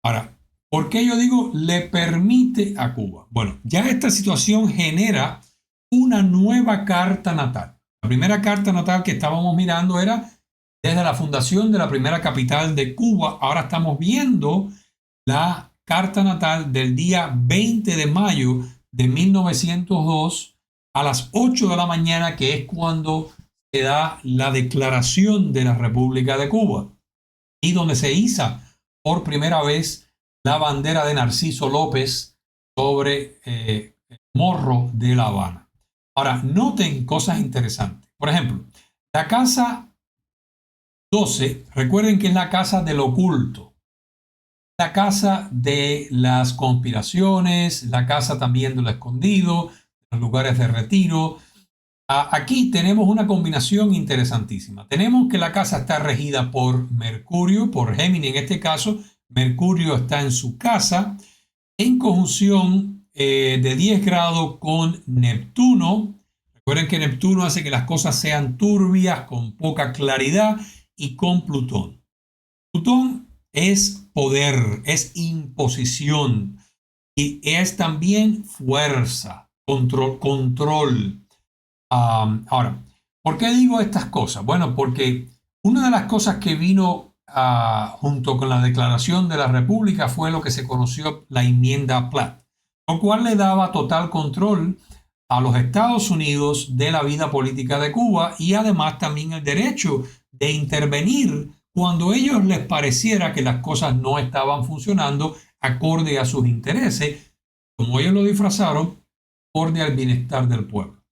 S1: Ahora, ¿por qué yo digo le permite a Cuba? Bueno, ya esta situación genera una nueva carta natal. La primera carta natal que estábamos mirando era desde la fundación de la primera capital de Cuba. Ahora estamos viendo la carta natal del día 20 de mayo de 1902 a las 8 de la mañana, que es cuando se da la declaración de la República de Cuba y donde se iza por primera vez la bandera de Narciso López sobre el morro de La Habana. Ahora, noten cosas interesantes. Por ejemplo, la casa 12, recuerden que es la casa del oculto, la casa de las conspiraciones, la casa también de lo escondido, los lugares de retiro. Aquí tenemos una combinación interesantísima. Tenemos que la casa está regida por Mercurio, por Géminis en este caso. Mercurio está en su casa en conjunción de 10 grados con Neptuno. Recuerden que Neptuno hace que las cosas sean turbias, con poca claridad, y con Plutón. Plutón es poder, es imposición y es también fuerza, control. Ahora, ¿por qué digo estas cosas? Bueno, porque una de las cosas que vino junto con la declaración de la República fue lo que se conoció la enmienda Platt, lo cual le daba total control a los Estados Unidos de la vida política de Cuba y además también el derecho de intervenir cuando a ellos les pareciera que las cosas no estaban funcionando acorde a sus intereses, como ellos lo disfrazaron, acorde al bienestar del pueblo.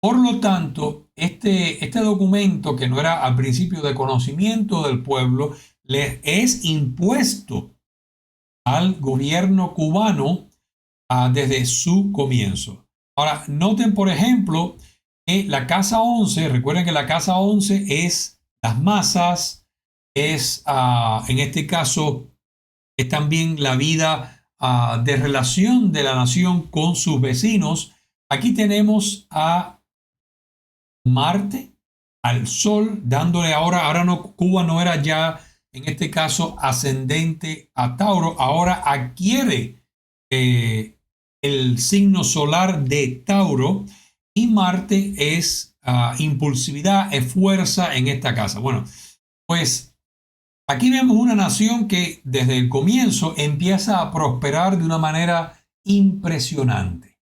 S1: Por lo tanto, este documento, que no era al principio de conocimiento del pueblo, le es impuesto al gobierno cubano desde su comienzo. Ahora, noten, por ejemplo, que la casa 11, recuerden que la casa 11 es las masas, es en este caso, es también la vida de relación de la nación con sus vecinos. Aquí tenemos a Marte, al Sol, dándole ahora no, Cuba no era ya en este caso ascendente a Tauro, ahora adquiere el signo solar de Tauro y Marte es impulsividad, es fuerza en esta casa. Bueno, pues aquí vemos una nación que desde el comienzo empieza a prosperar de una manera impresionante.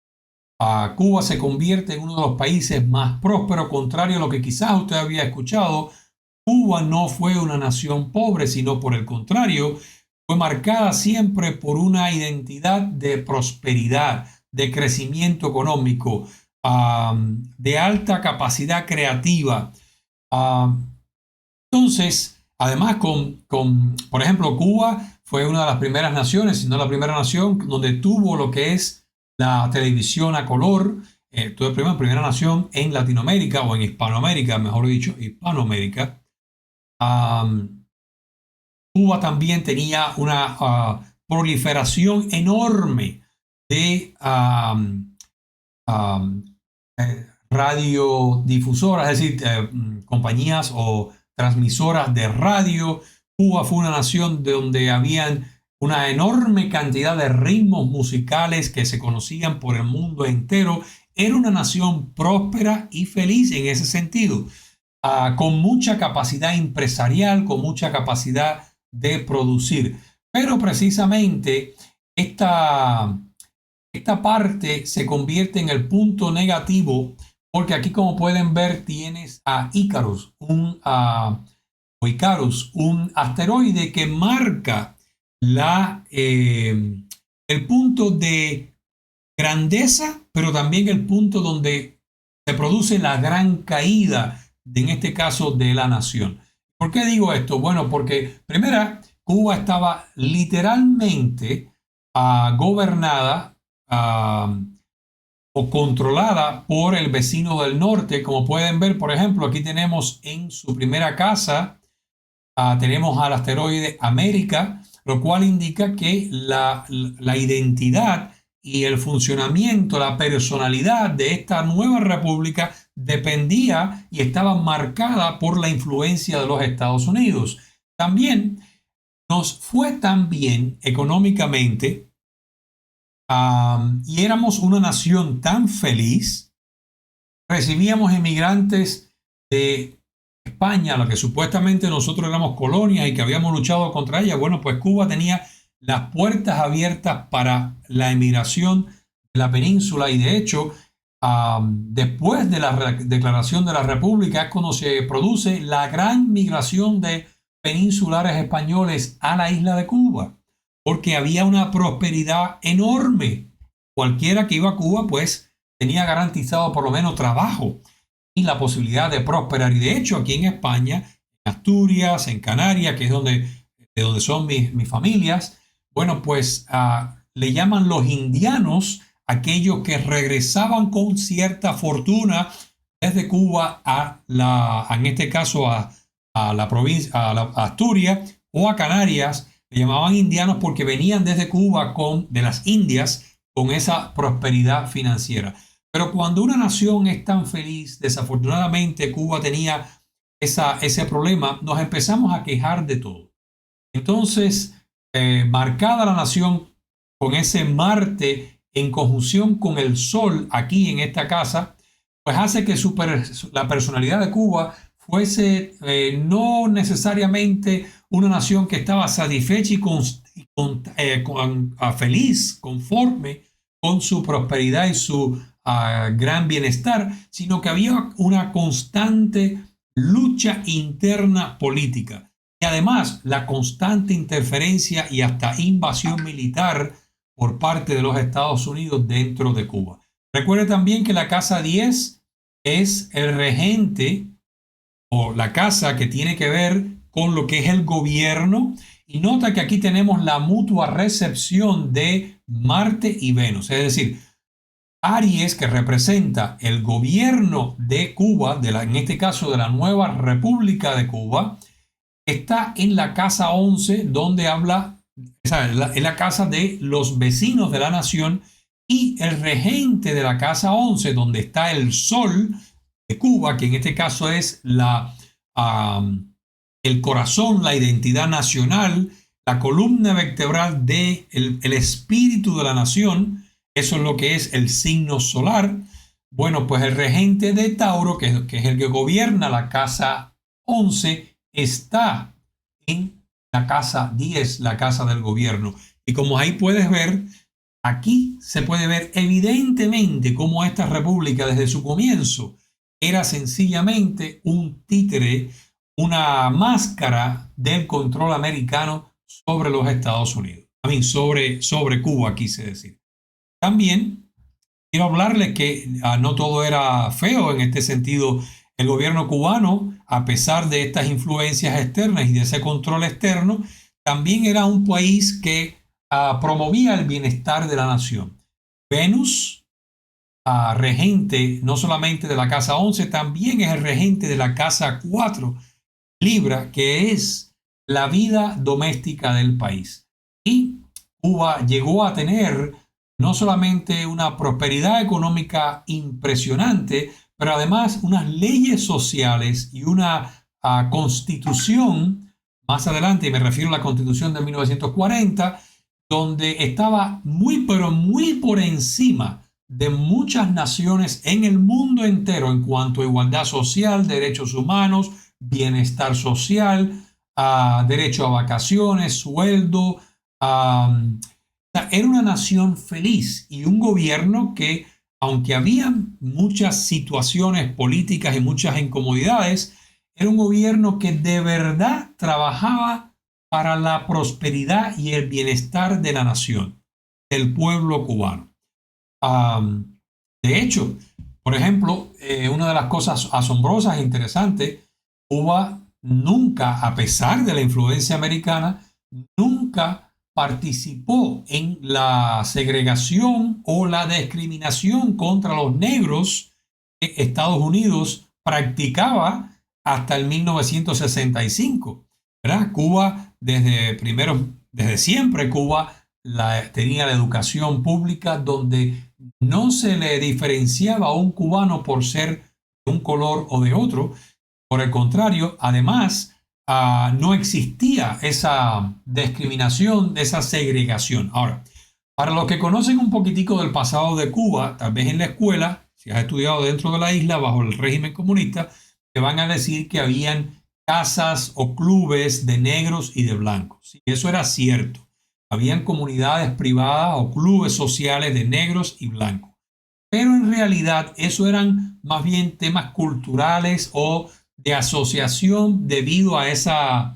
S1: Cuba se convierte en uno de los países más prósperos, contrario a lo que quizás usted había escuchado. Cuba no fue una nación pobre, sino por el contrario, fue marcada siempre por una identidad de prosperidad, de crecimiento económico, de alta capacidad creativa. Entonces, además, por ejemplo, Cuba fue una de las primeras naciones, si no la primera nación, donde tuvo lo que es la televisión a color. Tuve primera nación en Latinoamérica, o en Hispanoamérica, mejor dicho, Hispanoamérica. Cuba también tenía una proliferación enorme de radiodifusoras, es decir, compañías o transmisoras de radio. Cuba fue una nación donde habían una enorme cantidad de ritmos musicales que se conocían por el mundo entero. Era una nación próspera y feliz en ese sentido, con mucha capacidad empresarial, con mucha capacidad de producir. Pero precisamente esta parte se convierte en el punto negativo, porque aquí, como pueden ver, tienes a Icarus, un asteroide que marca el punto de grandeza, pero también el punto donde se produce la gran caída, en este caso, de la nación. ¿Por qué digo esto? Bueno, porque primero, Cuba estaba literalmente gobernada o controlada por el vecino del norte. Como pueden ver, por ejemplo, aquí tenemos en su primera casa, tenemos al asteroide América. lo cual indica que la identidad y el funcionamiento, la personalidad de esta nueva república dependía y estaba marcada por la influencia de los Estados Unidos. También nos fue tan bien económicamente, y éramos una nación tan feliz, recibíamos inmigrantes de España, lo que supuestamente nosotros éramos colonia y que habíamos luchado contra ella. Bueno, pues Cuba tenía las puertas abiertas para la emigración de la península y de hecho, después de la declaración de la República es cuando se produce la gran migración de peninsulares españoles a la isla de Cuba, porque había una prosperidad enorme. Cualquiera que iba a Cuba, pues, tenía garantizado por lo menos trabajo y la posibilidad de prosperar. Y de hecho, aquí en España, en Asturias, en Canarias, que es de donde son mis familias, bueno, pues le llaman los indianos aquellos que regresaban con cierta fortuna desde Cuba en este caso, a la provincia, a Asturias o a Canarias. Le llamaban indianos porque venían desde Cuba de las Indias con esa prosperidad financiera. Pero cuando una nación es tan feliz, desafortunadamente Cuba tenía ese problema, nos empezamos a quejar de todo. Entonces, marcada la nación con ese Marte en conjunción con el Sol aquí en esta casa, pues hace que la personalidad de Cuba fuese no necesariamente una nación que estaba satisfecha y feliz, conforme con su prosperidad y su gran bienestar, sino que había una constante lucha interna política. Y además la constante interferencia y hasta invasión militar por parte de los Estados Unidos dentro de Cuba. Recuerde también que la Casa 10 es el regente o la casa que tiene que ver con lo que es el gobierno. Y nota que aquí tenemos la mutua recepción de Marte y Venus. Es decir, Aries, que representa el gobierno de Cuba, en este caso de la nueva República de Cuba, está en la casa 11, donde habla, en la casa de los vecinos de la nación, y el regente de la casa 11, donde está el Sol de Cuba, que en este caso es el corazón, la identidad nacional, la columna vertebral del el espíritu de la nación. Eso es lo que es el signo solar. Bueno, pues el regente de Tauro, que es el que gobierna la casa 11, está en la casa 10, la casa del gobierno. Y como ahí puedes ver, aquí se puede ver evidentemente cómo esta república desde su comienzo era sencillamente un títere, una máscara del control americano sobre los Estados Unidos. Sobre Cuba, quise decir. También quiero hablarles que no todo era feo en este sentido. El gobierno cubano, a pesar de estas influencias externas y de ese control externo, también era un país que promovía el bienestar de la nación. Venus, regente no solamente de la casa 11, también es el regente de la casa 4, Libra, que es la vida doméstica del país. Y Cuba llegó a tener no solamente una prosperidad económica impresionante, pero además unas leyes sociales y una constitución, más adelante, y me refiero a la constitución de 1940, donde estaba pero muy por encima de muchas naciones en el mundo entero en cuanto a igualdad social, derechos humanos, bienestar social, derecho a vacaciones, sueldo. Era una nación feliz y un gobierno que, aunque había muchas situaciones políticas y muchas incomodidades, era un gobierno que de verdad trabajaba para la prosperidad y el bienestar de la nación, del pueblo cubano. De hecho, por ejemplo, una de las cosas asombrosas e interesantes, Cuba nunca, a pesar de la influencia americana, nunca participó en la segregación o la discriminación contra los negros que Estados Unidos practicaba hasta el 1965. ¿Verdad? Cuba, desde primeros desde siempre Cuba tenía la educación pública donde no se le diferenciaba a un cubano por ser de un color o de otro. Por el contrario, además, no existía esa discriminación, esa segregación. Ahora, para los que conocen un poquitico del pasado de Cuba, tal vez en la escuela, si has estudiado dentro de la isla bajo el régimen comunista, te van a decir que habían casas o clubes de negros y de blancos. Y eso era cierto. Habían comunidades privadas o clubes sociales de negros y blancos. Pero en realidad eso eran más bien temas culturales o de asociación debido a esa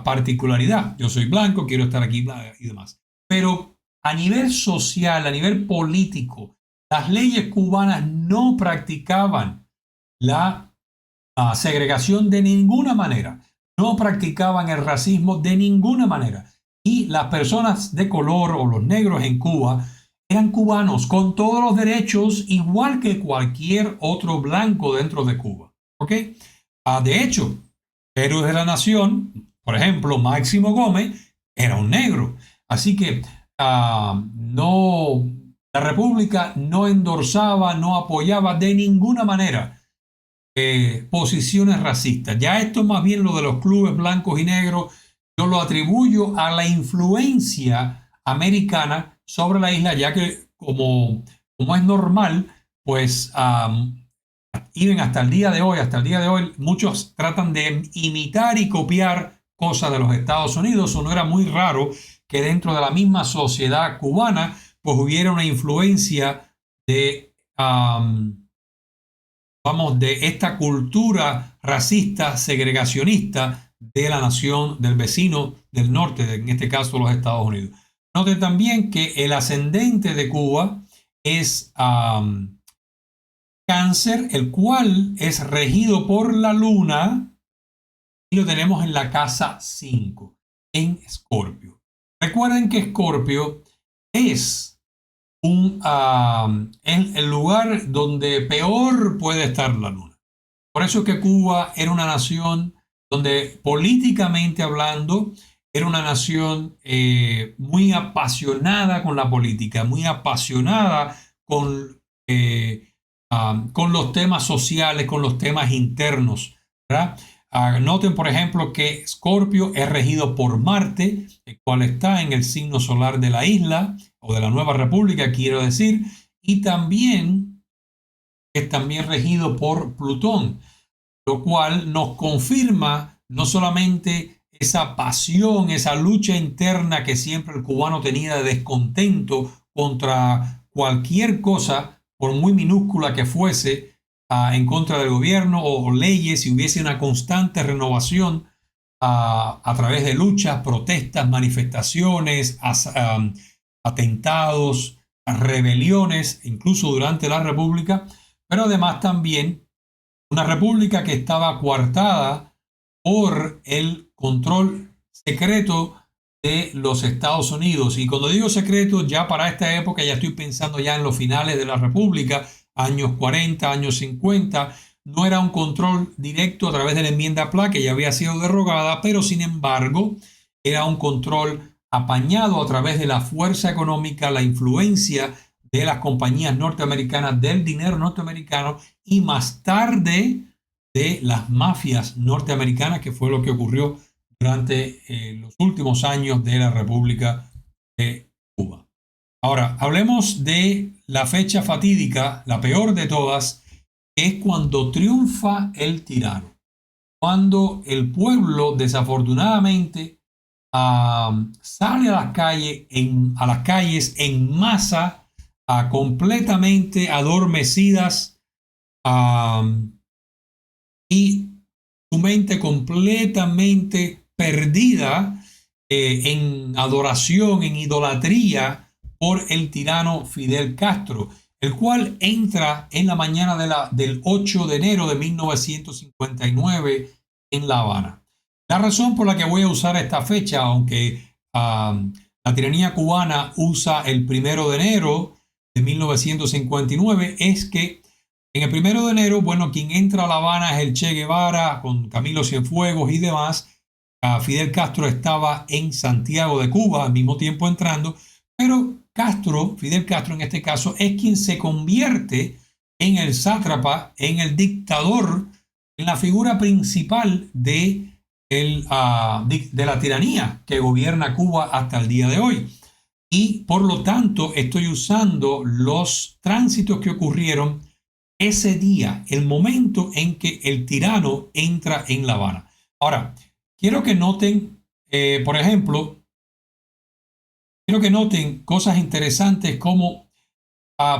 S1: particularidad. Yo soy blanco, quiero estar aquí y demás. Pero a nivel social, a nivel político, las leyes cubanas no practicaban la segregación de ninguna manera. No practicaban el racismo de ninguna manera. Y las personas de color o los negros en Cuba eran cubanos con todos los derechos, igual que cualquier otro blanco dentro de Cuba. ¿Ok? De hecho, héroes de la nación, por ejemplo, Máximo Gómez, era un negro. Así que no, la República no endorsaba, no apoyaba de ninguna manera posiciones racistas. Ya esto más bien lo de los clubes blancos y negros, yo lo atribuyo a la influencia americana sobre la isla, ya que como es normal, pues even hasta el día de hoy, muchos tratan de imitar y copiar cosas de los Estados Unidos. O no era muy raro que dentro de la misma sociedad cubana, pues hubiera una influencia de de esta cultura racista, segregacionista de la nación del vecino del norte, en este caso los Estados Unidos. Note también que el ascendente de Cuba es Cáncer, el cual es regido por la luna, y lo tenemos en la casa 5, en Escorpio. Recuerden que Escorpio es el lugar donde peor puede estar la luna. Por eso es que Cuba era una nación donde, políticamente hablando, era una nación muy apasionada con la política, muy apasionada con los temas sociales, con los temas internos, ¿verdad? Noten, por ejemplo, que Escorpio es regido por Marte, el cual está en el signo solar de la isla o de la Nueva República, quiero decir, y también es también regido por Plutón, lo cual nos confirma no solamente esa pasión, esa lucha interna que siempre el cubano tenía de descontento contra cualquier cosa, por muy minúscula que fuese, en contra del gobierno o leyes, si hubiese una constante renovación a través de luchas, protestas, manifestaciones, atentados, rebeliones, incluso durante la República, pero además también una república que estaba coartada por el control secreto de los Estados Unidos. Y cuando digo secreto, ya para esta época ya estoy pensando ya en los finales de la República, años 40, años 50. No era un control directo a través de la enmienda PLA, que ya había sido derogada, pero sin embargo era un control apañado a través de la fuerza económica, la influencia de las compañías norteamericanas, del dinero norteamericano y más tarde de las mafias norteamericanas, que fue lo que ocurrió durante los últimos años de la República de Cuba. Ahora, hablemos de la fecha fatídica, la peor de todas, que es cuando triunfa el tirano. Cuando el pueblo, desafortunadamente, sale a las calles en masa, completamente adormecidas, y su mente completamente perdida en adoración, en idolatría por el tirano Fidel Castro, el cual entra en la mañana del 8 de enero de 1959 en La Habana. La razón por la que voy a usar esta fecha, aunque la tiranía cubana usa el 1 de enero de 1959, es que en el 1 de enero, bueno, quien entra a La Habana es el Che Guevara con Camilo Cienfuegos y demás, Fidel Castro estaba en Santiago de Cuba al mismo tiempo entrando, pero Fidel Castro en este caso, es quien se convierte en el sátrapa, en el dictador, en la figura principal de la tiranía que gobierna Cuba hasta el día de hoy. Y por lo tanto estoy usando los tránsitos que ocurrieron ese día, el momento en que el tirano entra en La Habana. Ahora, quiero que noten, por ejemplo, quiero que noten cosas interesantes como,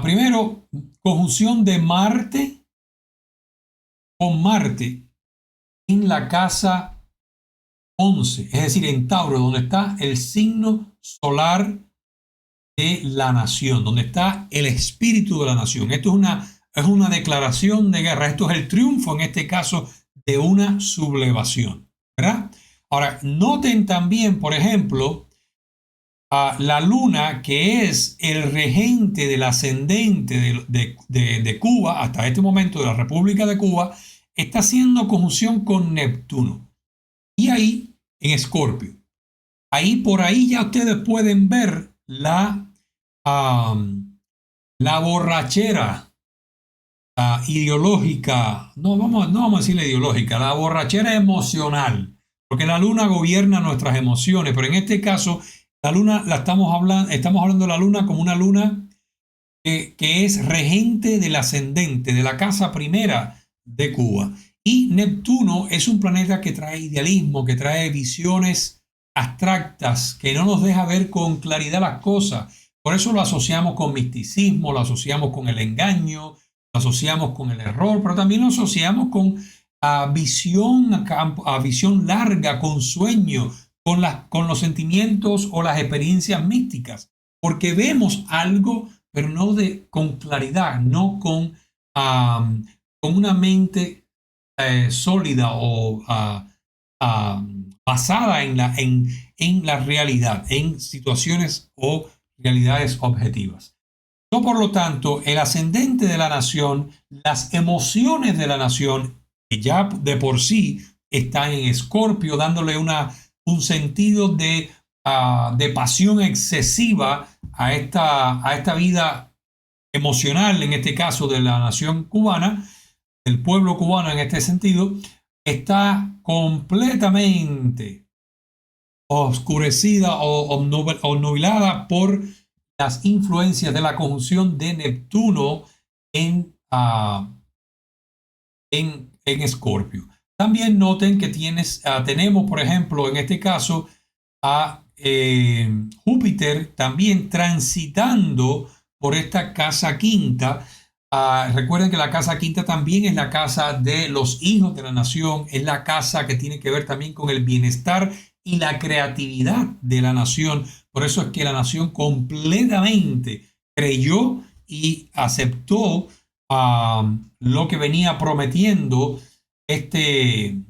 S1: primero, conjunción de Marte con Marte en la casa 11, es decir, en Tauro, donde está el signo solar de la nación, donde está el espíritu de la nación. Esto es una declaración de guerra. Esto es el triunfo, en este caso, de una sublevación, ¿verdad? Ahora, noten también, por ejemplo, a la luna, que es el regente del ascendente de Cuba, hasta este momento de la República de Cuba, está haciendo conjunción con Neptuno. Y ahí, en Escorpio. Ahí, por ahí ya ustedes pueden ver la borrachera ideológica, no vamos a decirle ideológica, la borrachera emocional, porque la luna gobierna nuestras emociones, pero en este caso la luna estamos hablando de la luna como una luna que es regente del ascendente, de la casa primera de Cuba. Y Neptuno es un planeta que trae idealismo, que trae visiones abstractas, que no nos deja ver con claridad las cosas. Por eso lo asociamos con misticismo, lo asociamos con el engaño, lo asociamos con el error, pero también lo asociamos con visión larga, con sueño, con los sentimientos o las experiencias místicas, porque vemos algo, pero no con claridad, no con una mente sólida o basada en la realidad, en situaciones o realidades objetivas. No, por lo tanto, el ascendente de la nación, las emociones de la nación, que ya de por sí están en Escorpio, dándole un sentido de pasión excesiva a esta vida emocional, en este caso de la nación cubana, del pueblo cubano en este sentido, está completamente oscurecida o obnubilada por las influencias de la conjunción de Neptuno en Escorpio. También noten que tenemos, por ejemplo, en este caso, a Júpiter también transitando por esta casa quinta. Recuerden que la casa quinta también es la casa de los hijos de la nación, es la casa que tiene que ver también con el bienestar y la creatividad de la nación. Por eso es que la nación completamente creyó y aceptó lo que venía prometiendo este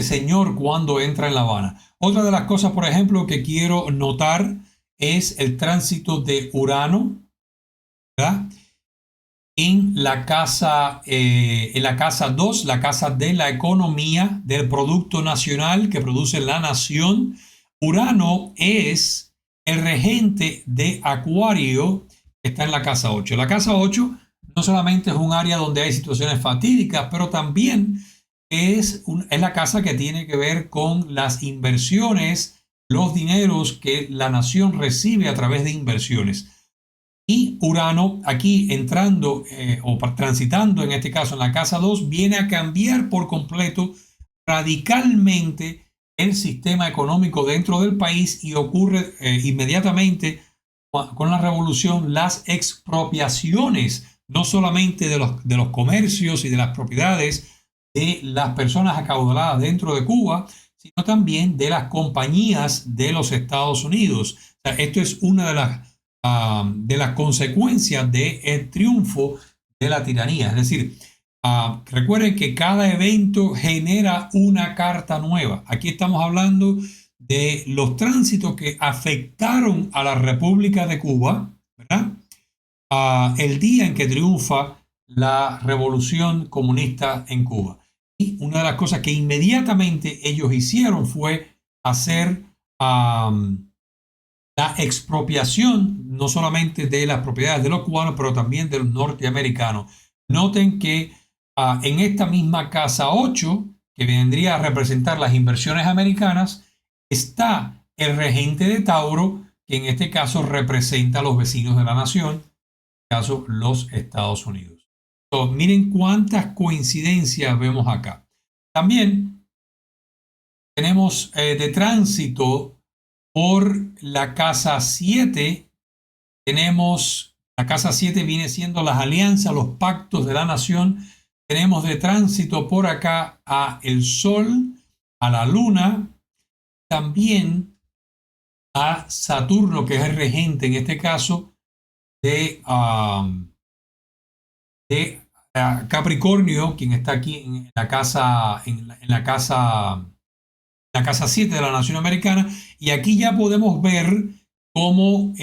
S1: señor cuando entra en La Habana. Otra de las cosas, por ejemplo, que quiero notar es el tránsito de Urano, ¿verdad? En la casa 2, la casa de la economía, del Producto Nacional que produce la nación. Urano es el regente de Acuario, que está en la casa 8. La casa 8 no solamente es un área donde hay situaciones fatídicas, pero también es la casa que tiene que ver con las inversiones, los dineros que la nación recibe a través de inversiones. Y Urano, aquí entrando o transitando en este caso en la casa 2, viene a cambiar por completo, radicalmente, el sistema económico dentro del país, y ocurre inmediatamente con la revolución las expropiaciones, no solamente de los comercios y de las propiedades de las personas acaudaladas dentro de Cuba, sino también de las compañías de los Estados Unidos. O sea, esto es una de las consecuencias del triunfo de la tiranía. Es decir, recuerden que cada evento genera una carta nueva. Aquí estamos hablando de los tránsitos que afectaron a la República de Cuba, ¿verdad? El día en que triunfa la revolución comunista en Cuba. Y una de las cosas que inmediatamente ellos hicieron fue hacer la expropiación no solamente de las propiedades de los cubanos, pero también de los norteamericanos. Noten que en esta misma casa 8, que vendría a representar las inversiones americanas, está el regente de Tauro, que en este caso representa a los vecinos de la nación, en este caso los Estados Unidos. Entonces, miren cuántas coincidencias vemos acá. También tenemos de tránsito por la casa 7, tenemos, la casa 7 viene siendo las alianzas, los pactos de la nación. Tenemos de tránsito por acá a el Sol, a la Luna, también a Saturno, que es el regente en este caso de Capricornio, quien está aquí en la casa, la casa 7 de la nación americana, y aquí ya podemos ver cómo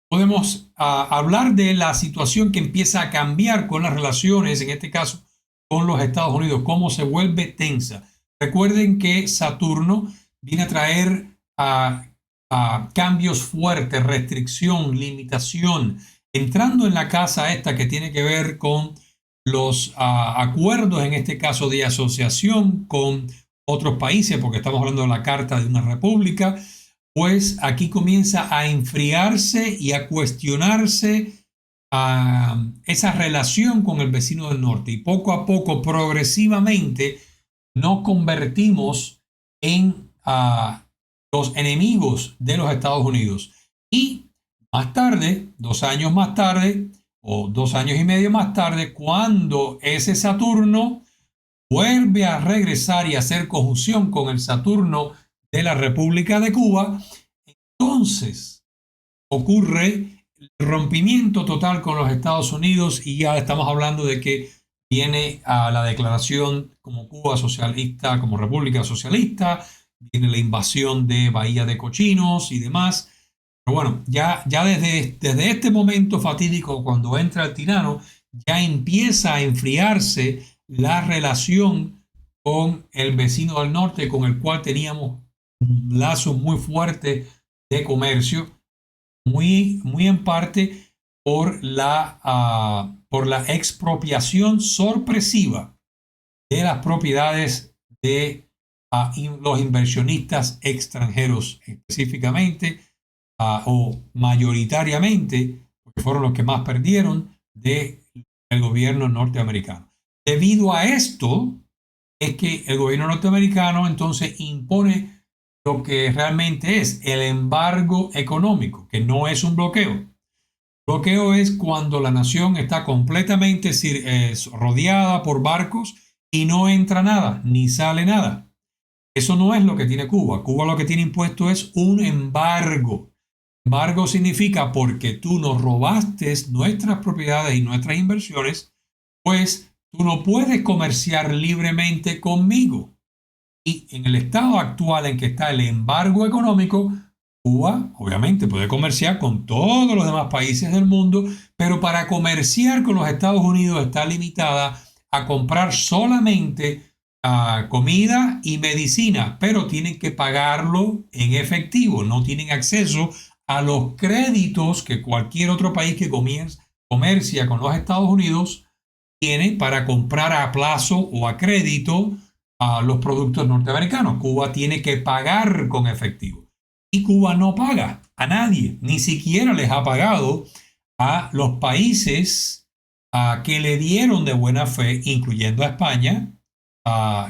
S1: podemos hablar de la situación que empieza a cambiar con las relaciones, en este caso con los Estados Unidos, cómo se vuelve tensa. Recuerden que Saturno viene a traer cambios fuertes, restricción, limitación, entrando en la casa esta que tiene que ver con los acuerdos, en este caso de asociación con otros países, porque estamos hablando de la Carta de una República, pues aquí comienza a enfriarse y a cuestionarse esa relación con el vecino del norte. Y poco a poco, progresivamente, nos convertimos en los enemigos de los Estados Unidos. Y más tarde, 2 años más tarde, o 2 años y medio más tarde, cuando ese Saturno vuelve a regresar y a hacer conjunción con el Saturno de la República de Cuba, entonces ocurre el rompimiento total con los Estados Unidos y ya estamos hablando de que viene a la declaración como Cuba socialista, como República Socialista, viene la invasión de Bahía de Cochinos y demás. Pero bueno, ya desde este momento fatídico, cuando entra el tirano, ya empieza a enfriarse la relación con el vecino del norte, con el cual teníamos un lazo muy fuerte de comercio, muy en parte por la expropiación sorpresiva de las propiedades de los inversionistas extranjeros, específicamente o mayoritariamente, porque fueron los que más perdieron del gobierno norteamericano. Debido a esto, es que el gobierno norteamericano entonces impone lo que realmente es el embargo económico, que no es un bloqueo. Bloqueo es cuando la nación está completamente rodeada por barcos y no entra nada, ni sale nada. Eso no es lo que tiene Cuba. Cuba lo que tiene impuesto es un embargo. Embargo significa porque tú nos robaste nuestras propiedades y nuestras inversiones, pues tú no puedes comerciar libremente conmigo. Y en el estado actual en que está el embargo económico, Cuba obviamente puede comerciar con todos los demás países del mundo, pero para comerciar con los Estados Unidos está limitada a comprar solamente comida y medicina, pero tienen que pagarlo en efectivo, no tienen acceso a los créditos que cualquier otro país que comercia con los Estados Unidos tiene para comprar a plazo o a crédito a los productos norteamericanos. Cuba tiene que pagar con efectivo. Y Cuba no paga a nadie, ni siquiera les ha pagado a los países que le dieron de buena fe, incluyendo a España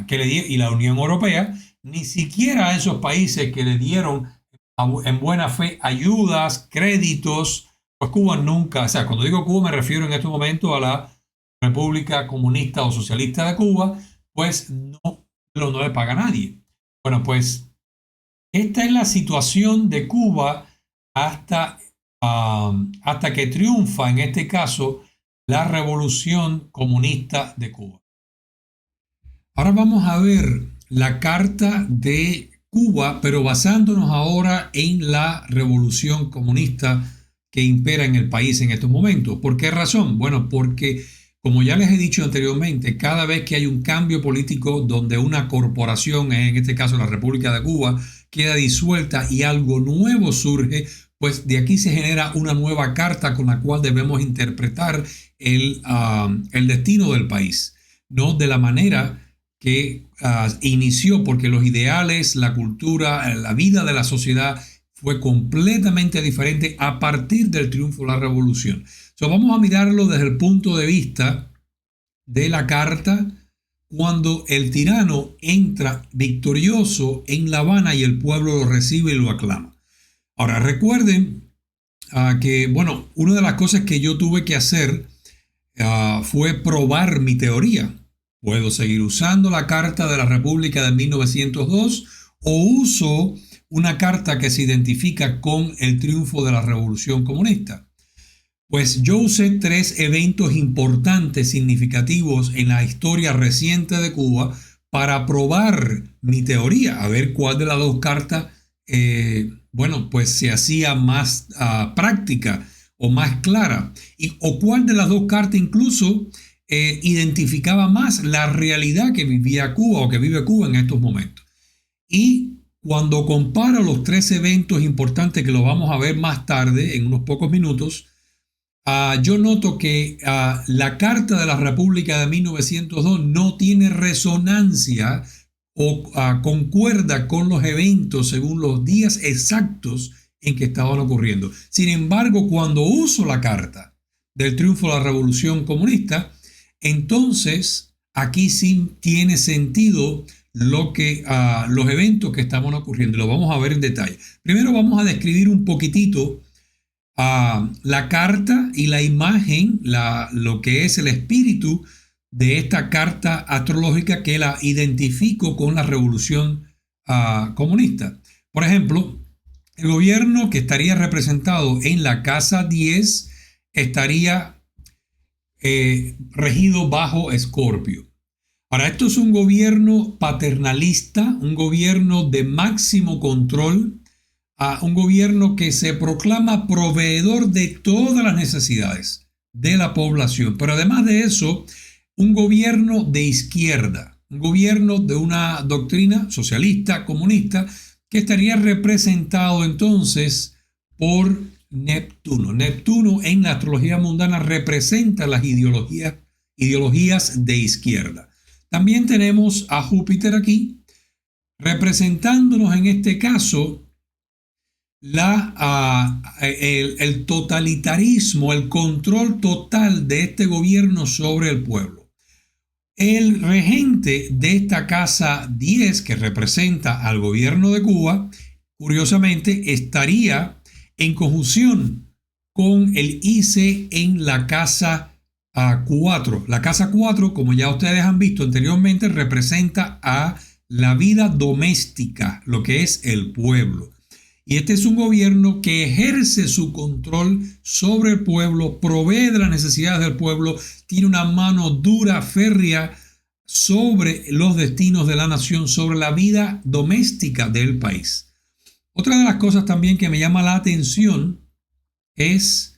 S1: y la Unión Europea, ni siquiera a esos países que le dieron en buena fe ayudas, créditos, pues Cuba nunca, o sea, cuando digo Cuba me refiero en este momento a la República Comunista o Socialista de Cuba, pues no le paga a nadie. Bueno, pues esta es la situación de Cuba hasta que triunfa, en este caso, la Revolución Comunista de Cuba. Ahora vamos a ver la carta de Cuba, pero basándonos ahora en la Revolución Comunista que impera en el país en estos momentos. ¿Por qué razón? Bueno, porque como ya les he dicho anteriormente, cada vez que hay un cambio político donde una corporación, en este caso la República de Cuba, queda disuelta y algo nuevo surge, pues de aquí se genera una nueva carta con la cual debemos interpretar el destino del país, no de la manera que inició, porque los ideales, la cultura, la vida de la sociedad fue completamente diferente a partir del triunfo de la revolución. Vamos a mirarlo desde el punto de vista de la carta cuando el tirano entra victorioso en La Habana y el pueblo lo recibe y lo aclama. Ahora recuerden que, bueno, una de las cosas que yo tuve que hacer fue probar mi teoría. Puedo seguir usando la Carta de la República de 1902 o uso una carta que se identifica con el triunfo de la Revolución Comunista. Pues yo usé 3 eventos importantes, significativos en la historia reciente de Cuba para probar mi teoría, a ver cuál de las 2 cartas, bueno, pues se hacía más práctica o más clara, o cuál de las 2 cartas incluso identificaba más la realidad que vivía Cuba o que vive Cuba en estos momentos. Y cuando comparo los 3 eventos importantes que lo vamos a ver más tarde, en unos pocos minutos, yo noto que la Carta de la República de 1902 no tiene resonancia o concuerda con los eventos según los días exactos en que estaban ocurriendo. Sin embargo, cuando uso la carta del triunfo de la Revolución Comunista, entonces aquí sí tiene sentido los eventos que estaban ocurriendo. Lo vamos a ver en detalle. Primero vamos a describir un poquitito la carta y la imagen, lo que es el espíritu de esta carta astrológica que la identifico con la revolución comunista. Por ejemplo, el gobierno que estaría representado en la casa 10 estaría regido bajo Escorpio. Ahora, esto es un gobierno paternalista, un gobierno de máximo control, un gobierno que se proclama proveedor de todas las necesidades de la población. Pero además de eso, un gobierno de izquierda, un gobierno de una doctrina socialista, comunista, que estaría representado entonces por Neptuno. Neptuno en la astrología mundana representa las ideologías de izquierda. También tenemos a Júpiter aquí, representándonos en este caso el totalitarismo, el control total de este gobierno sobre el pueblo. El regente de esta casa 10, que representa al gobierno de Cuba, curiosamente estaría en conjunción con el ICE en la casa 4. La casa 4, como ya ustedes han visto anteriormente, representa a la vida doméstica, lo que es el pueblo. Y este es un gobierno que ejerce su control sobre el pueblo, provee de las necesidades del pueblo, tiene una mano dura, férrea sobre los destinos de la nación, sobre la vida doméstica del país. Otra de las cosas también que me llama la atención es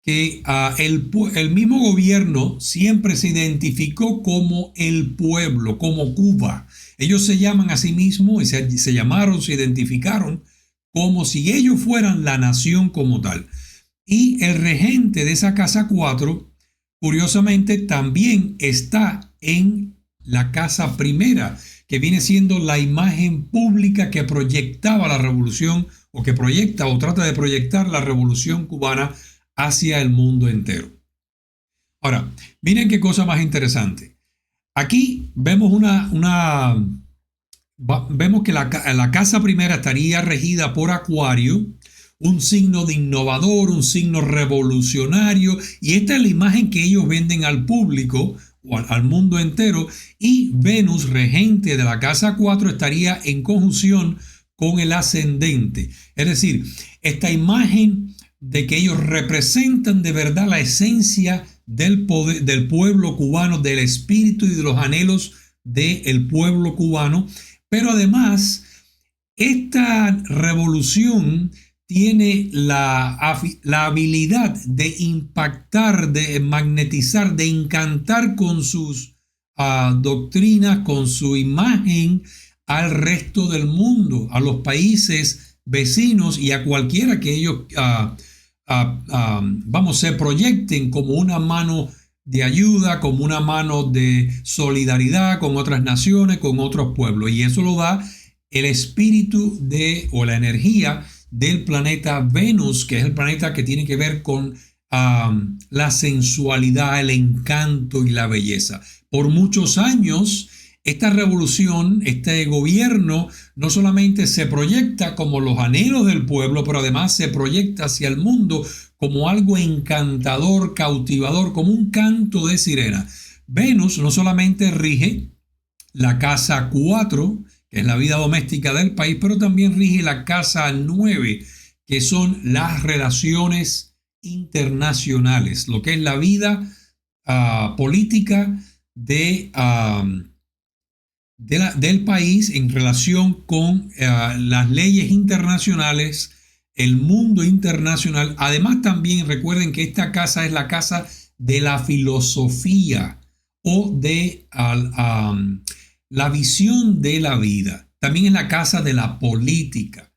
S1: que el mismo gobierno siempre se identificó como el pueblo, como Cuba. Ellos se llaman a sí mismos y se identificaron como si ellos fueran la nación como tal. Y el regente de esa casa 4, curiosamente, también está en la casa primera, que viene siendo la imagen pública que proyectaba la revolución, o que proyecta o trata de proyectar la revolución cubana hacia el mundo entero. Ahora, miren qué cosa más interesante. Aquí vemos vemos que la casa primera estaría regida por Acuario, un signo de innovador, un signo revolucionario, y esta es la imagen que ellos venden al público o al mundo entero, y Venus, regente de la casa 4, estaría en conjunción con el ascendente. Es decir, esta imagen de que ellos representan de verdad la esencia del poder, del pueblo cubano, del espíritu y de los anhelos del pueblo cubano. Pero además, esta revolución tiene la habilidad de impactar, de magnetizar, de encantar con sus doctrinas, con su imagen al resto del mundo, a los países vecinos y a cualquiera que ellos, se proyecten como una mano de ayuda, como una mano de solidaridad con otras naciones, con otros pueblos. Y eso lo da el espíritu o la energía del planeta Venus, que es el planeta que tiene que ver con la sensualidad, el encanto y la belleza. Por muchos años, esta revolución, este gobierno, no solamente se proyecta como los anhelos del pueblo, pero además se proyecta hacia el mundo como algo encantador, cautivador, como un canto de sirena. Venus no solamente rige la casa 4, que es la vida doméstica del país, pero también rige la casa 9, que son las relaciones internacionales, lo que es la vida política del país en relación con las leyes internacionales, el mundo internacional. Además, también recuerden que esta casa es la casa de la filosofía o de la visión de la vida. También es la casa de la política.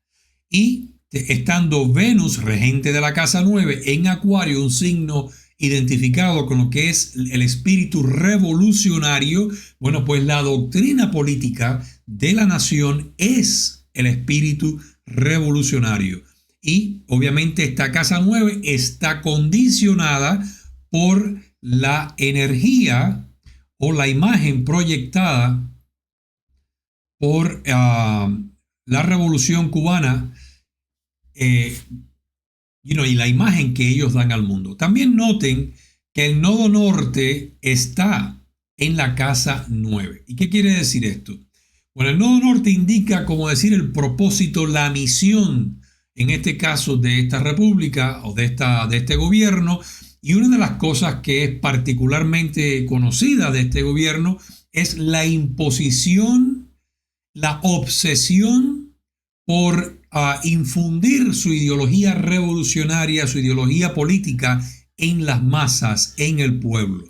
S1: Y estando Venus, regente de la casa 9, en Acuario, un signo identificado con lo que es el espíritu revolucionario, bueno, pues la doctrina política de la nación es el espíritu revolucionario. Y obviamente esta casa 9 está condicionada por la energía o la imagen proyectada por la revolución cubana y la imagen que ellos dan al mundo. También noten que el nodo norte está en la casa 9. ¿Y qué quiere decir esto? Bueno, el nodo norte indica, como decir, el propósito, la misión, en este caso de esta república o de este gobierno. Y una de las cosas que es particularmente conocida de este gobierno es la imposición, la obsesión por infundir su ideología revolucionaria, su ideología política en las masas, en el pueblo.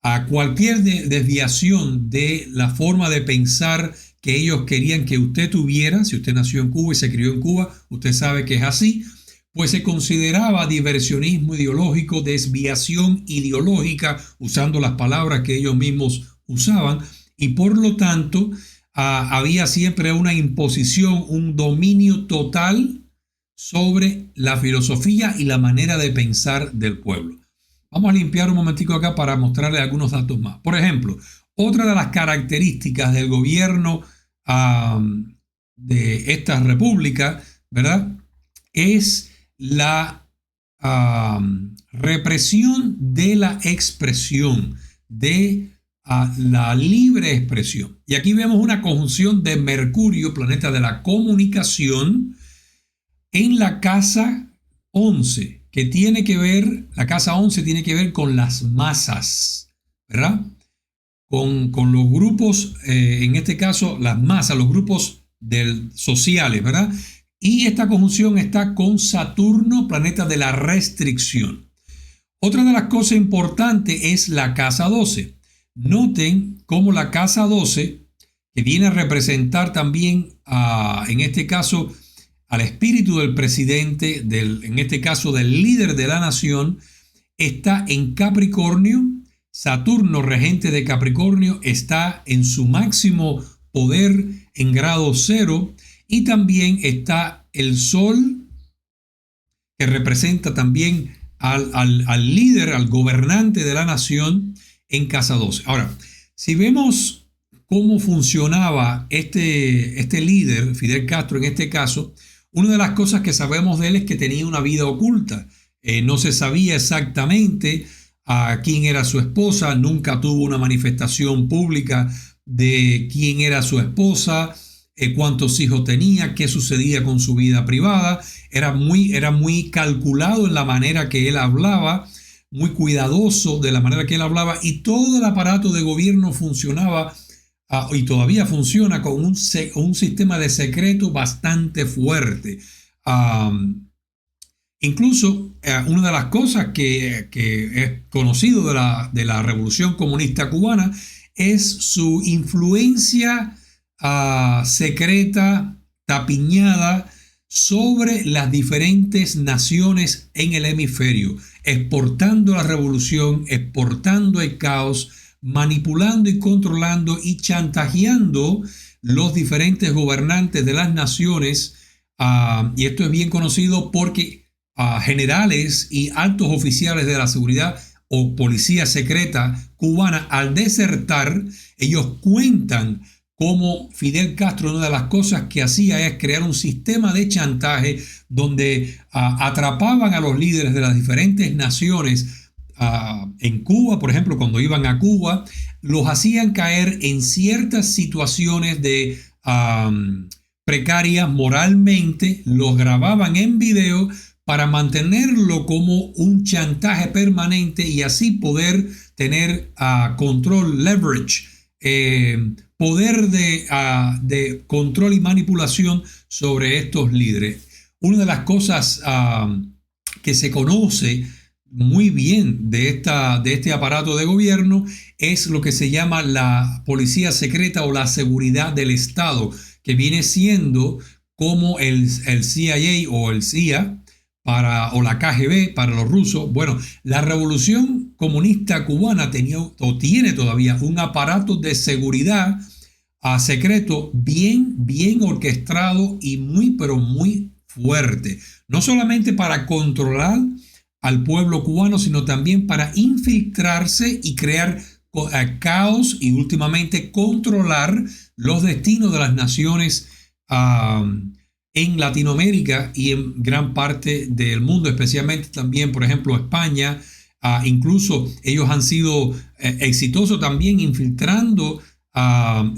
S1: A cualquier desviación de la forma de pensar que ellos querían que usted tuviera, si usted nació en Cuba y se crió en Cuba, usted sabe que es así, pues se consideraba diversionismo ideológico, desviación ideológica, usando las palabras que ellos mismos usaban, y por lo tanto había siempre una imposición, un dominio total sobre la filosofía y la manera de pensar del pueblo. Vamos a limpiar un momentico acá para mostrarles algunos datos más. Por ejemplo, otra de las características del gobierno de esta república, ¿verdad?, es la represión de la expresión, de la libre expresión. Y aquí vemos una conjunción de Mercurio, planeta de la comunicación, en la casa 11, que tiene que ver, la casa 11 tiene que ver con las masas, ¿verdad? Con los grupos, en este caso las masas, los grupos sociales, ¿verdad? Y esta conjunción está con Saturno, planeta de la restricción. Otra de las cosas importantes es la casa 12. Noten cómo la casa 12, que viene a representar también, en este caso, al espíritu del presidente, en este caso del líder de la nación, está en Capricornio. Saturno, regente de Capricornio, está en su máximo poder en grado 0. Y también está el Sol, que representa también al líder, al gobernante de la nación, en casa 12. Ahora, si vemos cómo funcionaba este líder, Fidel Castro en este caso, una de las cosas que sabemos de él es que tenía una vida oculta. No se sabía exactamente quién era su esposa, nunca tuvo una manifestación pública de quién era su esposa, cuántos hijos tenía, qué sucedía con su vida privada. Era muy calculado en la manera que él hablaba, muy cuidadoso de la manera que él hablaba, y todo el aparato de gobierno funcionaba y todavía funciona con un sistema de secreto bastante fuerte. Incluso una de las cosas que es conocido de la Revolución Comunista Cubana es su influencia secreta, tapiñada, sobre las diferentes naciones en el hemisferio, exportando la revolución, exportando el caos, manipulando y controlando y chantajeando los diferentes gobernantes de las naciones. Y esto es bien conocido porque generales y altos oficiales de la seguridad o policía secreta cubana, al desertar, ellos cuentan cómo Fidel Castro, una de las cosas que hacía es crear un sistema de chantaje donde atrapaban a los líderes de las diferentes naciones en Cuba, por ejemplo, cuando iban a Cuba, los hacían caer en ciertas situaciones de precarias moralmente, los grababan en video para mantenerlo como un chantaje permanente y así poder tener control, leverage, poder de control y manipulación sobre estos líderes. Una de las cosas que se conoce muy bien de este aparato de gobierno es lo que se llama la policía secreta o la seguridad del Estado, que viene siendo como el CIA o el CIA o la KGB para los rusos. Bueno, la Revolución Comunista Cubana tenía o tiene todavía un aparato de seguridad secreto bien orquestado y pero muy fuerte. No solamente para controlar al pueblo cubano, sino también para infiltrarse y crear caos y últimamente controlar los destinos de las naciones en Latinoamérica y en gran parte del mundo, especialmente también, por ejemplo, España. Incluso ellos han sido exitosos también infiltrando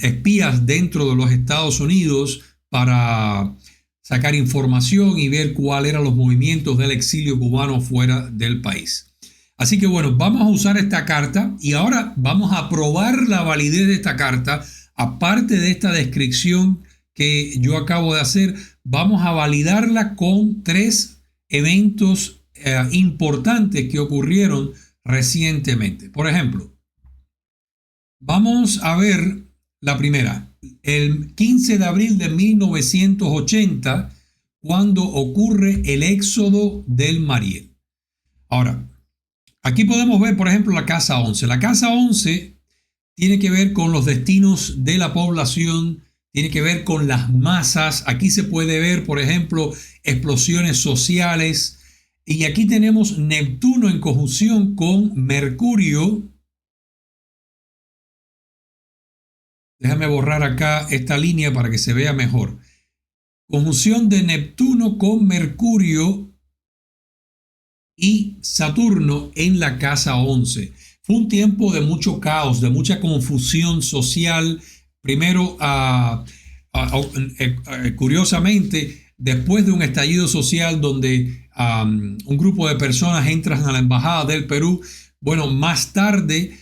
S1: espías dentro de los Estados Unidos para sacar información y ver cuáles eran los movimientos del exilio cubano fuera del país. Así que bueno, vamos a usar esta carta y ahora vamos a probar la validez de esta carta. Aparte de esta descripción que yo acabo de hacer, vamos a validarla con 3 eventos importantes que ocurrieron recientemente. Por ejemplo, vamos a ver la primera. El 15 de abril de 1980, cuando ocurre el éxodo del Mariel. Ahora, aquí podemos ver, por ejemplo, la Casa 11. La Casa 11 tiene que ver con los destinos de la población, tiene que ver con las masas. Aquí se puede ver, por ejemplo, explosiones sociales. Y aquí tenemos Neptuno en conjunción con Mercurio. Déjame borrar acá esta línea para que se vea mejor. Conjunción de Neptuno con Mercurio y Saturno en la casa 11. Fue un tiempo de mucho caos, de mucha confusión social. Primero, curiosamente, después de un estallido social donde un grupo de personas entran a la embajada del Perú, bueno, más tarde,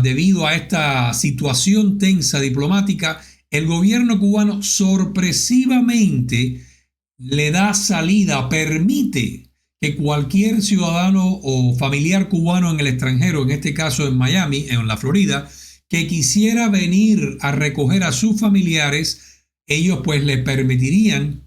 S1: debido a esta situación tensa diplomática, el gobierno cubano sorpresivamente le da salida, permite que cualquier ciudadano o familiar cubano en el extranjero, en este caso en Miami, en la Florida, que quisiera venir a recoger a sus familiares, ellos pues le permitirían,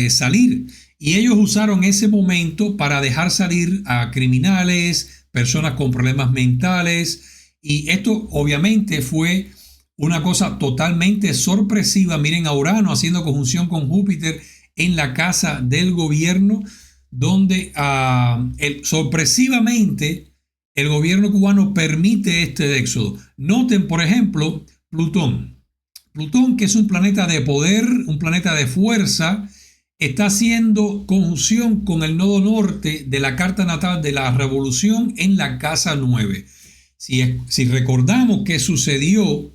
S1: salir. Y ellos usaron ese momento para dejar salir a criminales, personas con problemas mentales, y esto obviamente fue una cosa totalmente sorpresiva. Miren a Urano haciendo conjunción con Júpiter en la casa del gobierno, donde sorpresivamente el gobierno cubano permite este éxodo. Noten, por ejemplo, Plutón. Plutón, que es un planeta de poder, un planeta de fuerza, está haciendo conjunción con el nodo norte de la carta natal de la revolución en la casa 9. Si recordamos qué sucedió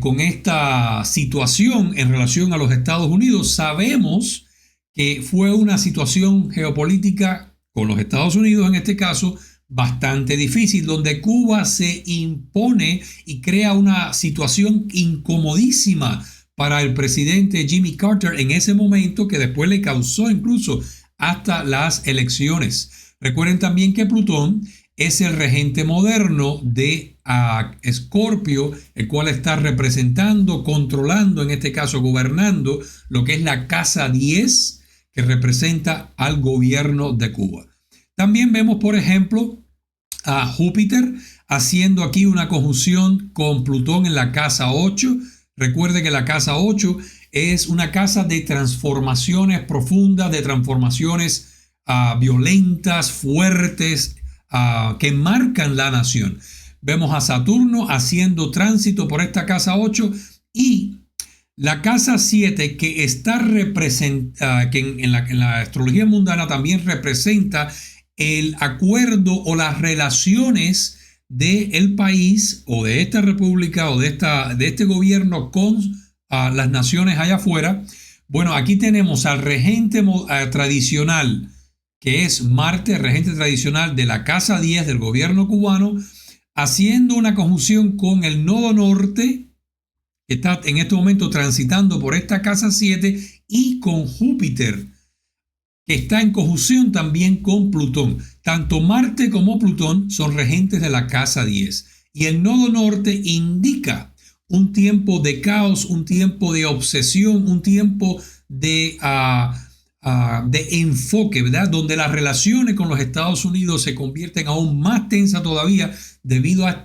S1: con esta situación en relación a los Estados Unidos, sabemos que fue una situación geopolítica con los Estados Unidos, en este caso, bastante difícil, donde Cuba se impone y crea una situación incomodísima para el presidente Jimmy Carter en ese momento, que después le causó incluso hasta las elecciones. Recuerden también que Plutón es el regente moderno de Escorpio, el cual está representando, controlando, en este caso gobernando, lo que es la casa 10, que representa al gobierno de Cuba. También vemos, por ejemplo, a Júpiter haciendo aquí una conjunción con Plutón en la casa 8. Recuerde que la casa 8 es una casa de transformaciones profundas, de transformaciones violentas, fuertes, que marcan la nación. Vemos a Saturno haciendo tránsito por esta casa 8 y la casa 7 que está representada, que en la astrología mundana también representa el acuerdo o las relaciones del país o de esta república o de este gobierno con las naciones allá afuera. Bueno, aquí tenemos al regente tradicional, que es Marte, regente tradicional de la casa 10 del gobierno cubano, haciendo una conjunción con el nodo norte, que está en este momento transitando por esta casa 7, y con Júpiter, que está en conjunción también con Plutón. Tanto Marte como Plutón son regentes de la casa 10. Y el nodo norte indica un tiempo de caos, un tiempo de obsesión, un tiempo de enfoque, ¿verdad? Donde las relaciones con los Estados Unidos se convierten aún más tensas todavía debido a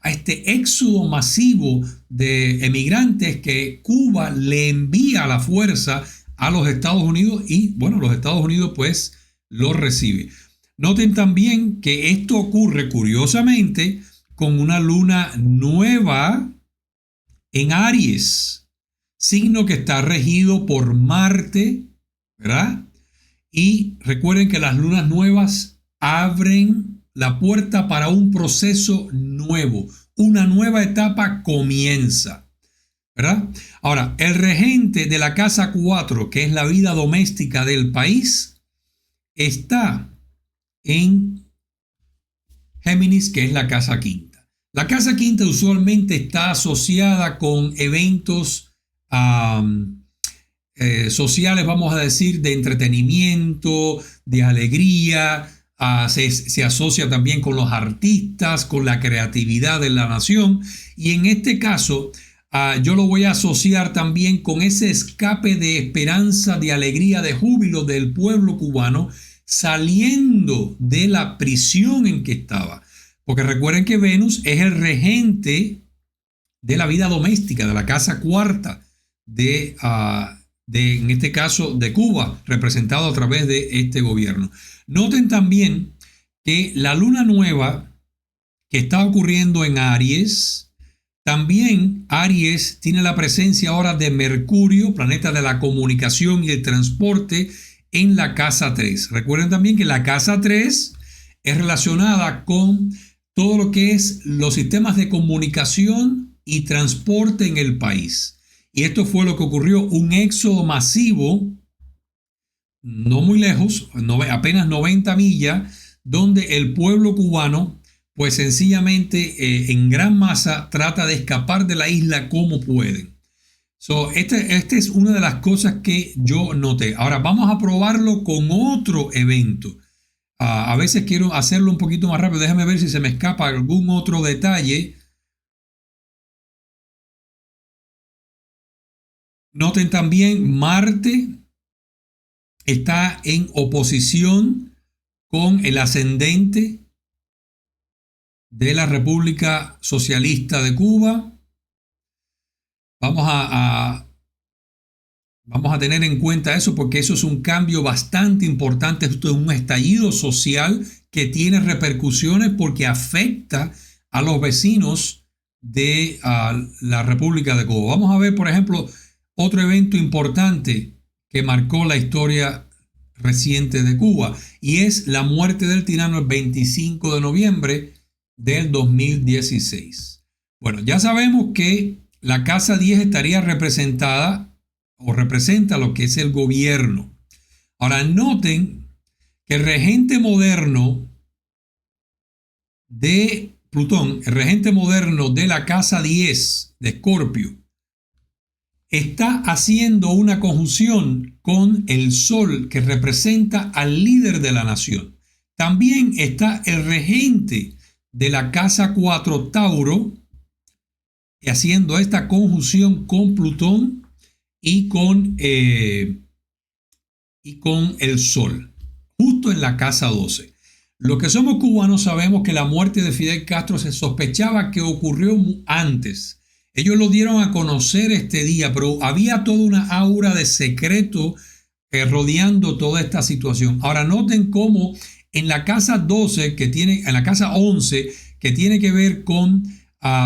S1: este éxodo masivo de emigrantes que Cuba le envía a la fuerza a los Estados Unidos y, bueno, los Estados Unidos pues lo recibe. Noten también que esto ocurre curiosamente con una luna nueva en Aries, signo que está regido por Marte, ¿verdad? Y recuerden que las lunas nuevas abren la puerta para un proceso nuevo, una nueva etapa comienza, ¿verdad? Ahora, el regente de la casa 4, que es la vida doméstica del país, está en Géminis, que es la casa quinta. La casa quinta usualmente está asociada con eventos sociales, vamos a decir, de entretenimiento, de alegría. Se asocia también con los artistas, con la creatividad de la nación. Y en este caso, yo lo voy a asociar también con ese escape de esperanza, de alegría, de júbilo del pueblo cubano saliendo de la prisión en que estaba. Porque recuerden que Venus es el regente de la vida doméstica, de la casa cuarta, en este caso de Cuba, representado a través de este gobierno. Noten también que la luna nueva que está ocurriendo en Aries, también Aries tiene la presencia ahora de Mercurio, planeta de la comunicación y el transporte, en la casa 3. Recuerden también que la casa 3 es relacionada con todo lo que es los sistemas de comunicación y transporte en el país. Y esto fue lo que ocurrió, un éxodo masivo, no muy lejos, apenas 90 millas, donde el pueblo cubano, pues sencillamente en gran masa, trata de escapar de la isla como pueden. Esta es una de las cosas que yo noté. Ahora vamos a probarlo con otro evento. A veces quiero hacerlo un poquito más rápido. Déjame ver si se me escapa algún otro detalle. Noten también, Marte está en oposición con el ascendente de la República Socialista de Cuba. Vamos a tener en cuenta eso porque eso es un cambio bastante importante. Esto es un estallido social que tiene repercusiones porque afecta a los vecinos de la República de Cuba. Vamos a ver, por ejemplo, otro evento importante que marcó la historia reciente de Cuba y es la muerte del tirano el 25 de noviembre del 2016. Bueno, ya sabemos que la casa 10 estaría representada o representa lo que es el gobierno. Ahora noten que el regente moderno de Plutón, el regente moderno de la casa 10 de Escorpio, está haciendo una conjunción con el Sol que representa al líder de la nación. También está el regente de la casa 4 Tauro haciendo esta conjunción con Plutón y con el Sol, justo en la casa 12. Los que somos cubanos sabemos que la muerte de Fidel Castro se sospechaba que ocurrió antes. Ellos lo dieron a conocer este día, pero había toda una aura de secreto rodeando toda esta situación. Ahora noten cómo en la casa 12, en la casa 11, que tiene que ver con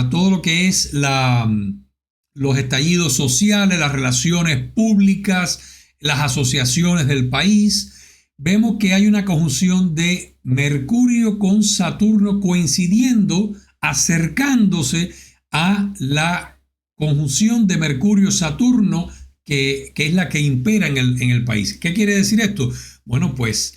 S1: todo lo que es los estallidos sociales, las relaciones públicas, las asociaciones del país, vemos que hay una conjunción de Mercurio con Saturno coincidiendo, acercándose a la conjunción de Mercurio-Saturno que es la que impera en el país. ¿Qué quiere decir esto? Bueno, pues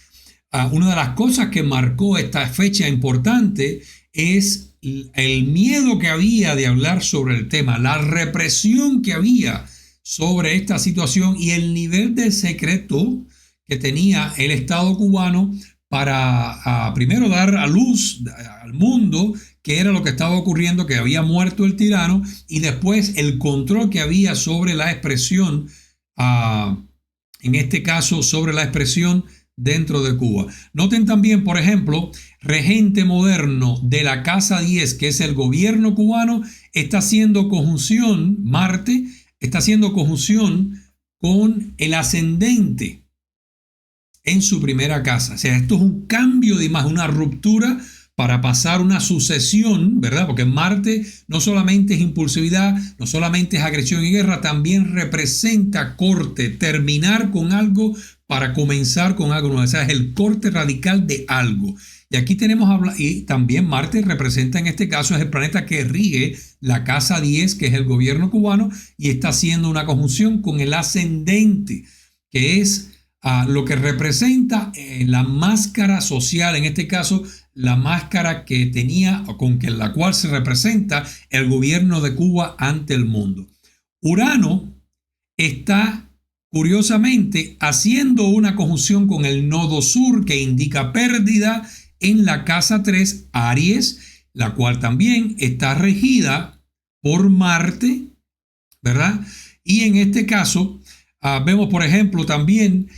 S1: una de las cosas que marcó esta fecha importante es el miedo que había de hablar sobre el tema, la represión que había sobre esta situación y el nivel de secreto que tenía el Estado cubano para primero dar a luz al mundo qué era lo que estaba ocurriendo, que había muerto el tirano, y después el control que había sobre la expresión, en este caso sobre la expresión dentro de Cuba. Noten también, por ejemplo, regente moderno de la casa 10, que es el gobierno cubano, está haciendo conjunción, Marte, está haciendo conjunción con el ascendente en su primera casa. O sea, esto es un cambio de imagen, una ruptura para pasar una sucesión, ¿verdad? Porque Marte no solamente es impulsividad, no solamente es agresión y guerra, también representa corte, terminar con algo para comenzar con algo nuevo. O sea, es el corte radical de algo. Y aquí tenemos, y también Marte representa en este caso, es el planeta que rige la casa 10, que es el gobierno cubano, y está haciendo una conjunción con el ascendente, que es lo que representa la máscara social, en este caso la máscara que tenía, con la cual se representa el gobierno de Cuba ante el mundo. Urano está curiosamente haciendo una conjunción con el nodo sur que indica pérdida en la casa 3, Aries, la cual también está regida por Marte, ¿verdad? Y en este caso vemos, por ejemplo, también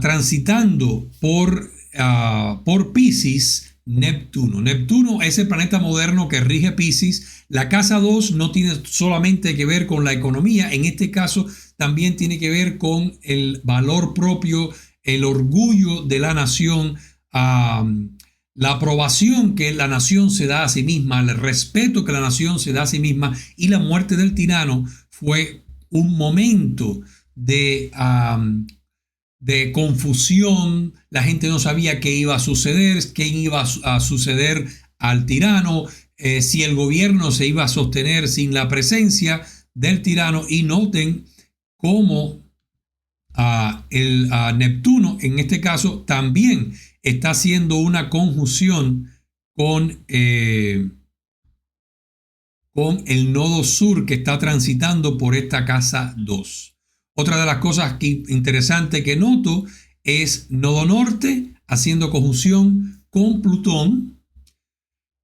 S1: transitando por Piscis, Neptuno. Neptuno es el planeta moderno que rige Piscis. La casa 2 no tiene solamente que ver con la economía, en este caso también tiene que ver con el valor propio, el orgullo de la nación, la aprobación que la nación se da a sí misma, el respeto que la nación se da a sí misma, y la muerte del tirano fue un momento de confusión. La gente no sabía qué iba a suceder, qué iba a suceder al tirano, si el gobierno se iba a sostener sin la presencia del tirano. Y noten cómo el Neptuno, en este caso, también está haciendo una conjunción con el nodo sur que está transitando por esta casa 2. Otra de las cosas interesantes que noto es nodo norte haciendo conjunción con Plutón,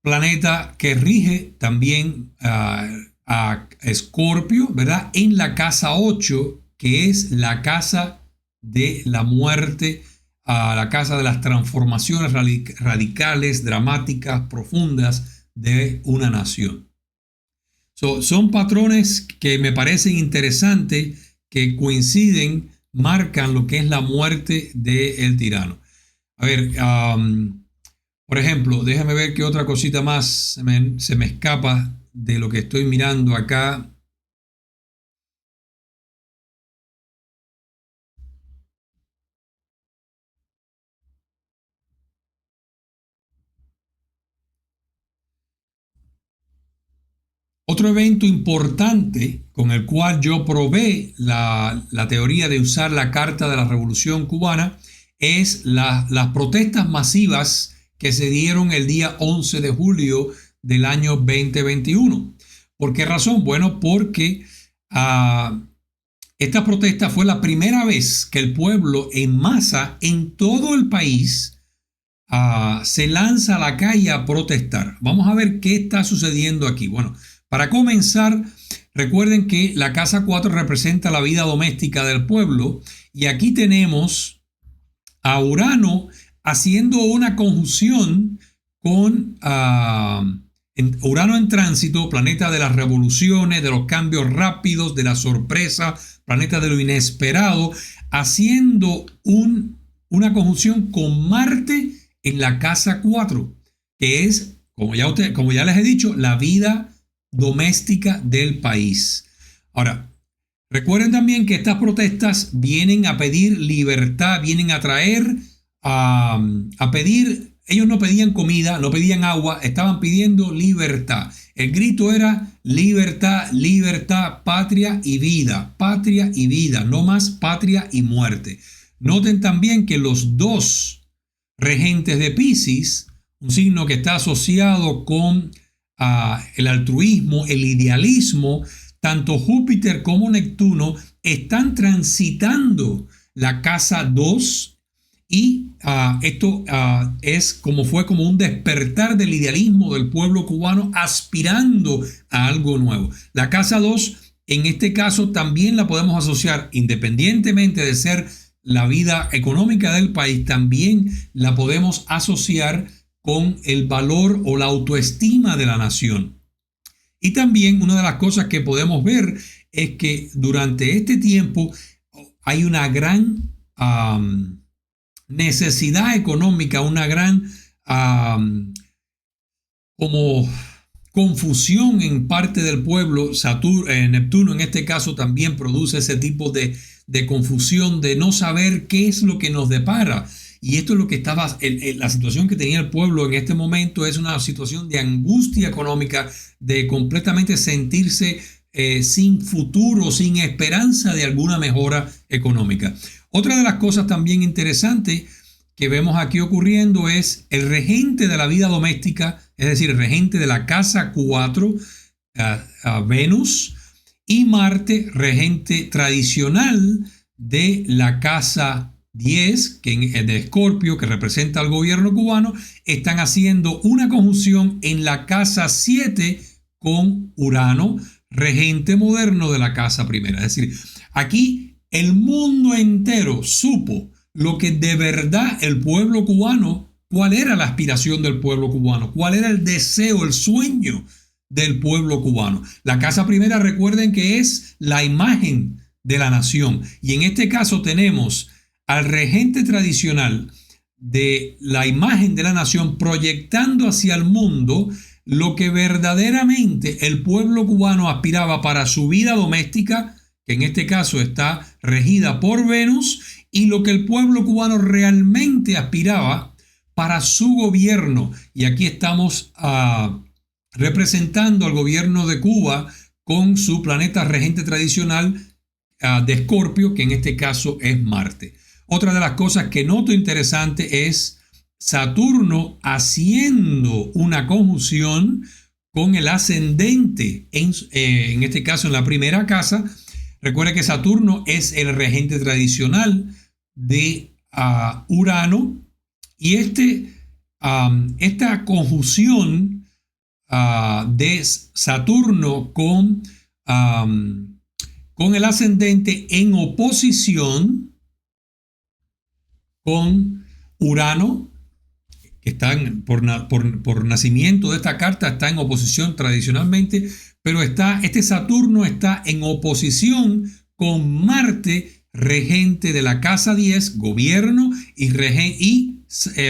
S1: planeta que rige también a Escorpio, ¿verdad? En la casa 8, que es la casa de la muerte, la casa de las transformaciones radicales, dramáticas, profundas de una nación. Son patrones que me parecen interesantes, que coinciden, marcan lo que es la muerte del tirano. A ver, por ejemplo, déjame ver qué otra cosita más se me escapa de lo que estoy mirando acá. Otro evento importante con el cual yo probé la teoría de usar la carta de la Revolución Cubana es las protestas masivas que se dieron el día 11 de julio del año 2021. ¿Por qué razón? Bueno, porque esta protesta fue la primera vez que el pueblo en masa en todo el país se lanza a la calle a protestar. Vamos a ver qué está sucediendo aquí. Bueno, para comenzar, recuerden que la casa 4 representa la vida doméstica del pueblo y aquí tenemos a Urano haciendo una conjunción con Urano en tránsito, planeta de las revoluciones, de los cambios rápidos, de la sorpresa, planeta de lo inesperado, haciendo una conjunción con Marte en la casa 4, que es, como ya les he dicho, la vida doméstica del país. Ahora, recuerden también que estas protestas vienen a pedir libertad, vienen a traer, a pedir, ellos no pedían comida, no pedían agua, estaban pidiendo libertad. El grito era libertad, libertad, patria y vida, no más patria y muerte. Noten también que los dos regentes de Piscis, un signo que está asociado con el altruismo, el idealismo, tanto Júpiter como Neptuno están transitando la casa 2 y esto fue como un despertar del idealismo del pueblo cubano aspirando a algo nuevo. La casa 2 en este caso también la podemos asociar, independientemente de ser la vida económica del país, también la podemos asociar con el valor o la autoestima de la nación. Y también una de las cosas que podemos ver es que durante este tiempo hay una gran necesidad económica, una gran como confusión en parte del pueblo. Neptuno en este caso también produce ese tipo de confusión, de no saber qué es lo que nos depara. Y esto es lo que estaba, la situación que tenía el pueblo en este momento es una situación de angustia económica, de completamente sentirse sin futuro, sin esperanza de alguna mejora económica. Otra de las cosas también interesantes que vemos aquí ocurriendo es el regente de la vida doméstica, es decir, el regente de la casa 4, Venus, y Marte, regente tradicional de la casa 10, de Escorpio, que representa al gobierno cubano, están haciendo una conjunción en la casa 7 con Urano, regente moderno de la casa primera. Es decir, aquí el mundo entero supo lo que de verdad el pueblo cubano, cuál era la aspiración del pueblo cubano, cuál era el deseo, el sueño del pueblo cubano. La casa primera, recuerden que es la imagen de la nación. Y en este caso tenemos al regente tradicional de la imagen de la nación proyectando hacia el mundo lo que verdaderamente el pueblo cubano aspiraba para su vida doméstica, que en este caso está regida por Venus, y lo que el pueblo cubano realmente aspiraba para su gobierno. Y aquí estamos representando al gobierno de Cuba con su planeta regente tradicional de Escorpio, que en este caso es Marte. Otra de las cosas que noto interesante es Saturno haciendo una conjunción con el ascendente, en este caso en la primera casa. Recuerde que Saturno es el regente tradicional de Urano, y esta conjunción de Saturno con el ascendente en oposición con Urano, que están por nacimiento de esta carta, está en oposición tradicionalmente, pero este Saturno está en oposición con Marte, regente de la casa 10, gobierno, y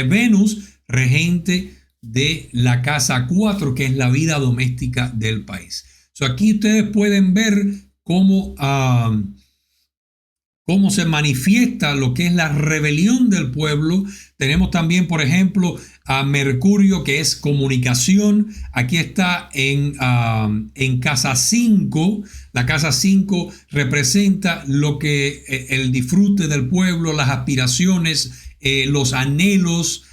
S1: Venus, regente de la casa 4, que es la vida doméstica del país. Aquí ustedes pueden ver cómo se manifiesta lo que es la rebelión del pueblo. Tenemos también, por ejemplo, a Mercurio, que es comunicación. Aquí está en casa 5. La casa 5 representa lo que el disfrute del pueblo, las aspiraciones, los anhelos,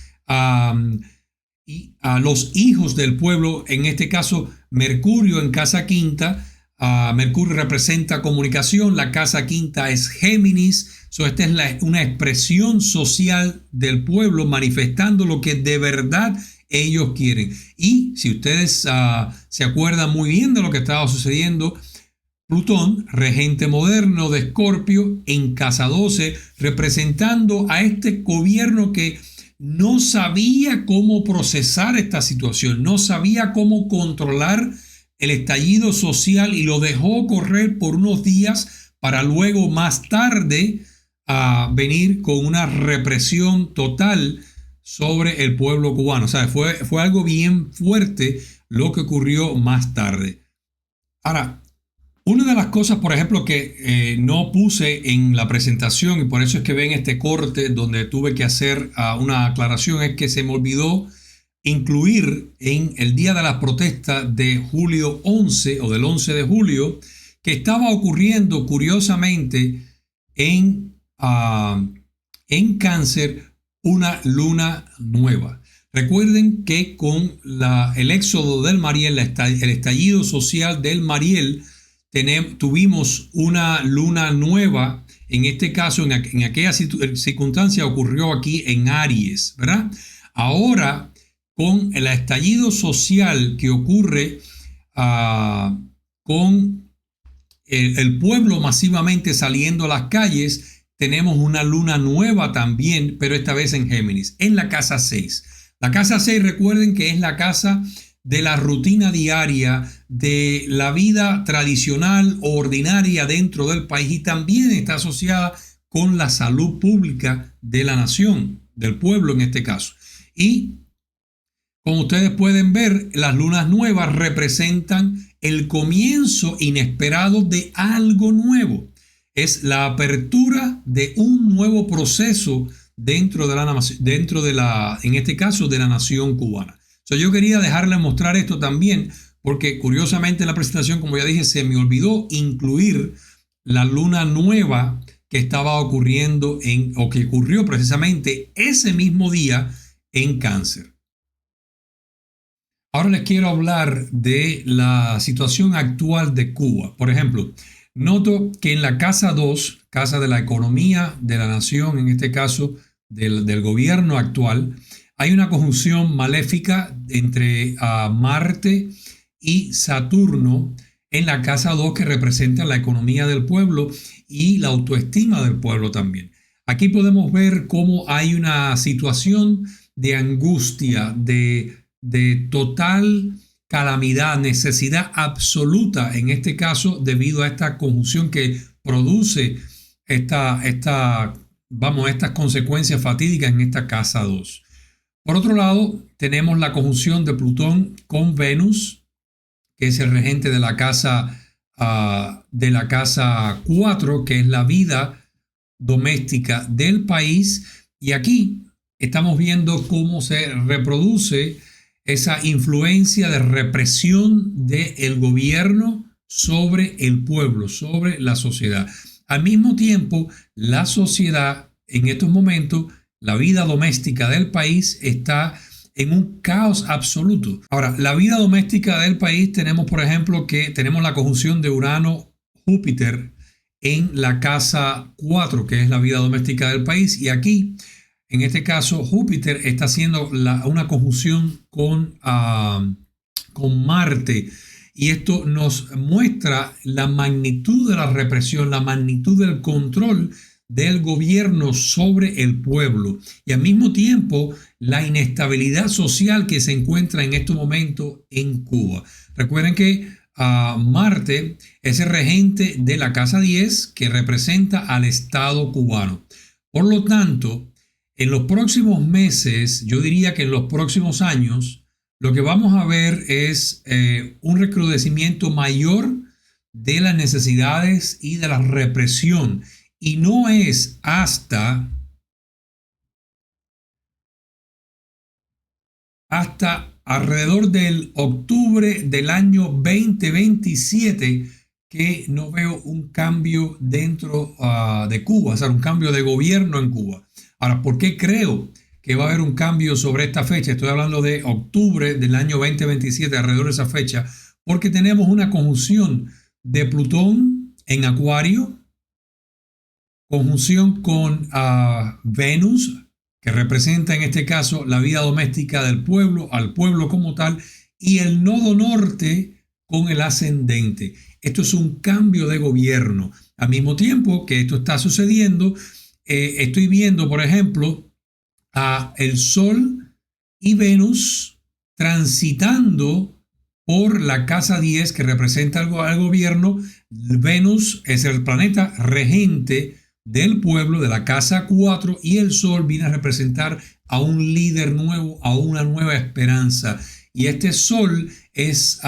S1: y a los hijos del pueblo. En este caso, Mercurio en casa quinta Mercurio representa comunicación, la casa quinta es Géminis. Esta es una expresión social del pueblo manifestando lo que de verdad ellos quieren. Y si ustedes se acuerdan muy bien de lo que estaba sucediendo, Plutón, regente moderno de Escorpio, en casa 12, representando a este gobierno que no sabía cómo procesar esta situación, no sabía cómo controlar el estallido social y lo dejó correr por unos días para luego más tarde venir con una represión total sobre el pueblo cubano. O sea, fue algo bien fuerte lo que ocurrió más tarde. Ahora, una de las cosas, por ejemplo, que no puse en la presentación, y por eso es que ven este corte donde tuve que hacer una aclaración, es que se me olvidó incluir en el día de las protestas de julio 11 o del 11 de julio, que estaba ocurriendo curiosamente en Cáncer una luna nueva. Recuerden que con el éxodo del Mariel, el estallido social del Mariel, tuvimos una luna nueva. En este caso, en aquella circunstancia ocurrió aquí en Aries, ¿verdad? Ahora, con el estallido social que ocurre con el pueblo masivamente saliendo a las calles, tenemos una luna nueva también, pero esta vez en Géminis, en la casa 6. La casa 6, recuerden que es la casa de la rutina diaria, de la vida tradicional o ordinaria dentro del país, y también está asociada con la salud pública de la nación, del pueblo en este caso. Y como ustedes pueden ver, las lunas nuevas representan el comienzo inesperado de algo nuevo. Es la apertura de un nuevo proceso dentro de en este caso, de la nación cubana. Yo quería dejarles mostrar esto también, porque curiosamente en la presentación, como ya dije, se me olvidó incluir la luna nueva que estaba ocurriendo o que ocurrió precisamente ese mismo día en Cáncer. Ahora les quiero hablar de la situación actual de Cuba. Por ejemplo, noto que en la casa 2, casa de la economía de la nación, en este caso del gobierno actual, hay una conjunción maléfica entre Marte y Saturno en la casa 2, que representa la economía del pueblo y la autoestima del pueblo también. Aquí podemos ver cómo hay una situación de angustia, de total calamidad, necesidad absoluta, en este caso debido a esta conjunción que produce estas consecuencias fatídicas en esta casa 2. Por otro lado, tenemos la conjunción de Plutón con Venus, que es el regente de la casa 4, que es la vida doméstica del país. Y aquí estamos viendo cómo se reproduce esa influencia de represión del gobierno sobre el pueblo, sobre la sociedad. Al mismo tiempo, la sociedad en estos momentos, la vida doméstica del país está en un caos absoluto. Ahora, la vida doméstica del país tenemos, por ejemplo, que tenemos la conjunción de Urano-Júpiter en la casa 4, que es la vida doméstica del país. Y aquí, en este caso, Júpiter está haciendo una conjunción con Marte. Y esto nos muestra la magnitud de la represión, la magnitud del control del gobierno sobre el pueblo, y al mismo tiempo la inestabilidad social que se encuentra en este momento en Cuba. Recuerden que Marte es el regente de la casa 10, que representa al Estado cubano. Por lo tanto, en los próximos meses, yo diría que en los próximos años, lo que vamos a ver es un recrudecimiento mayor de las necesidades y de la represión. Y no es hasta alrededor del octubre del año 2027 que no veo un cambio dentro de Cuba, o sea, un cambio de gobierno en Cuba. Ahora, ¿por qué creo que va a haber un cambio sobre esta fecha? Estoy hablando de octubre del año 2027, alrededor de esa fecha, porque tenemos una conjunción de Plutón en Acuario, conjunción con Venus, que representa en este caso la vida doméstica del pueblo, al pueblo como tal, y el nodo norte con el ascendente. Esto es un cambio de gobierno. Al mismo tiempo que esto está sucediendo, estoy viendo, por ejemplo, a el Sol y Venus transitando por la casa 10 que representa al gobierno. Venus es el planeta regente del pueblo, de la casa 4, y el Sol viene a representar a un líder nuevo, a una nueva esperanza. Y este Sol es,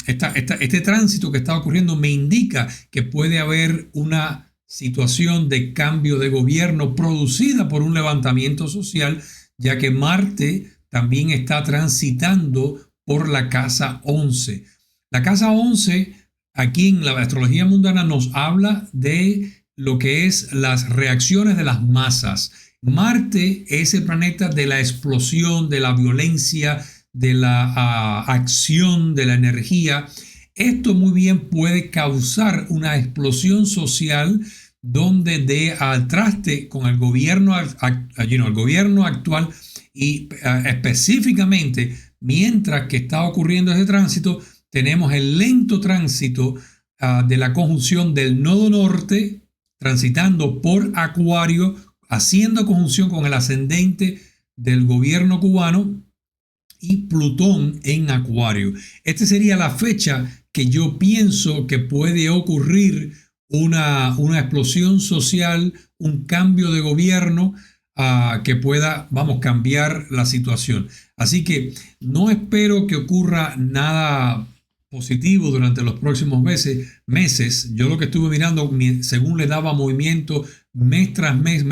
S1: este tránsito que está ocurriendo me indica que puede haber una situación de cambio de gobierno producida por un levantamiento social, ya que Marte también está transitando por la casa 11. La casa 11, aquí en la astrología mundana, nos habla de lo que es las reacciones de las masas. Marte es el planeta de la explosión, de la violencia, de la acción, de la energía. Esto muy bien puede causar una explosión social donde dé al traste con el gobierno, el gobierno actual y específicamente mientras que está ocurriendo ese tránsito, tenemos el lento tránsito de la conjunción del nodo norte transitando por Acuario, haciendo conjunción con el ascendente del gobierno cubano y Plutón en Acuario. Esta sería la fecha que yo pienso que puede ocurrir una explosión social, un cambio de gobierno que pueda, cambiar la situación. Así que no espero que ocurra nada positivo durante los próximos meses. Yo lo que estuve mirando, según le daba movimiento mes tras mes,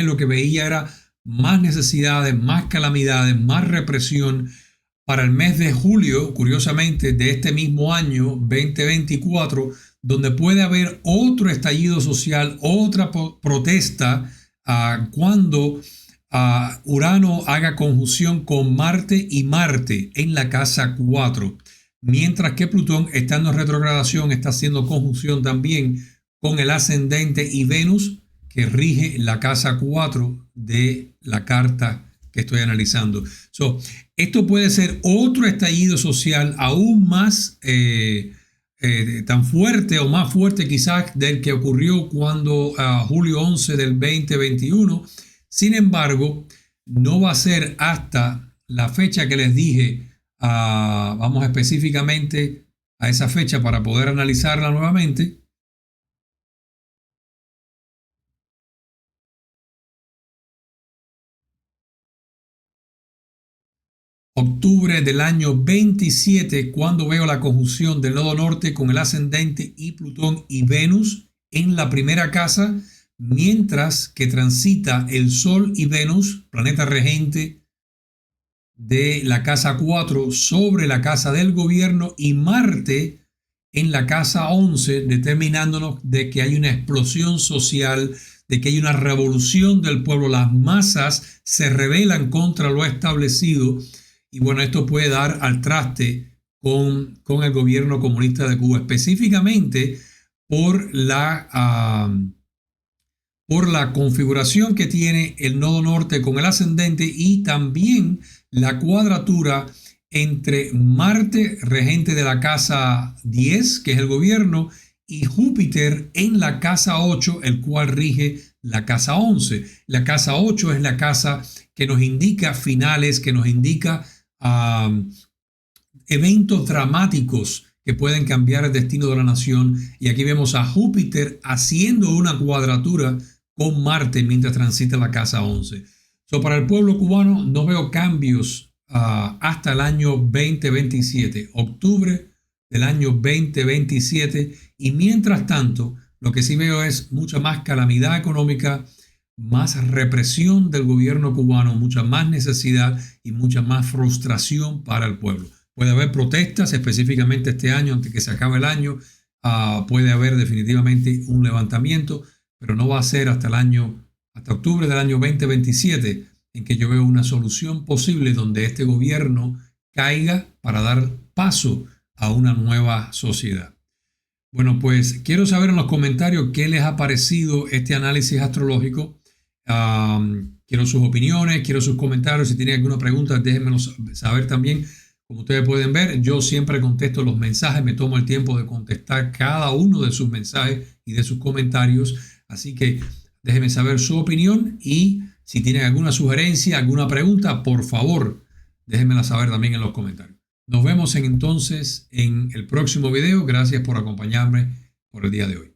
S1: lo que veía era más necesidades, más calamidades, más represión. Para el mes de julio, curiosamente, de este mismo año 2024, donde puede haber otro estallido social, otra protesta, cuando Urano haga conjunción con Marte y Marte en la casa 4, mientras que Plutón, estando en retrogradación, está haciendo conjunción también con el ascendente y Venus, que rige la casa 4 de la carta que estoy analizando. Esto puede ser otro estallido social aún más tan fuerte o más fuerte quizás del que ocurrió cuando julio 11 del 2021. Sin embargo, no va a ser hasta la fecha que les dije, vamos específicamente a esa fecha para poder analizarla nuevamente. Octubre del año 27, cuando veo la conjunción del nodo norte con el ascendente y Plutón y Venus en la primera casa, mientras que transita el Sol y Venus, planeta regente de la casa 4, sobre la casa del gobierno, y Marte en la casa 11, determinándonos de que hay una explosión social, de que hay una revolución del pueblo. Las masas se rebelan contra lo establecido. Y bueno, esto puede dar al traste con el gobierno comunista de Cuba, específicamente por la configuración que tiene el nodo norte con el ascendente y también la cuadratura entre Marte, regente de la casa 10, que es el gobierno, y Júpiter en la casa 8, el cual rige la casa 11. La casa 8 es la casa que nos indica finales, que nos indica eventos dramáticos que pueden cambiar el destino de la nación. Y aquí vemos a Júpiter haciendo una cuadratura con Marte mientras transita la casa 11. Para el pueblo cubano no veo cambios hasta el año 2027, octubre del año 2027. Y mientras tanto, lo que sí veo es mucha más calamidad económica, más represión del gobierno cubano, mucha más necesidad y mucha más frustración para el pueblo. Puede haber protestas, específicamente este año, antes que se acabe el año, puede haber definitivamente un levantamiento, pero no va a ser hasta octubre del año 2027 en que yo veo una solución posible donde este gobierno caiga para dar paso a una nueva sociedad. Bueno, pues quiero saber en los comentarios qué les ha parecido este análisis astrológico. Quiero sus opiniones, quiero sus comentarios. Si tienen alguna pregunta, déjenmelo saber también. Como ustedes pueden ver, yo siempre contesto los mensajes, me tomo el tiempo de contestar cada uno de sus mensajes y de sus comentarios. Así que déjenme saber su opinión y si tienen alguna sugerencia, alguna pregunta, por favor, déjenmela saber también en los comentarios. Nos vemos entonces en el próximo video. Gracias por acompañarme por el día de hoy.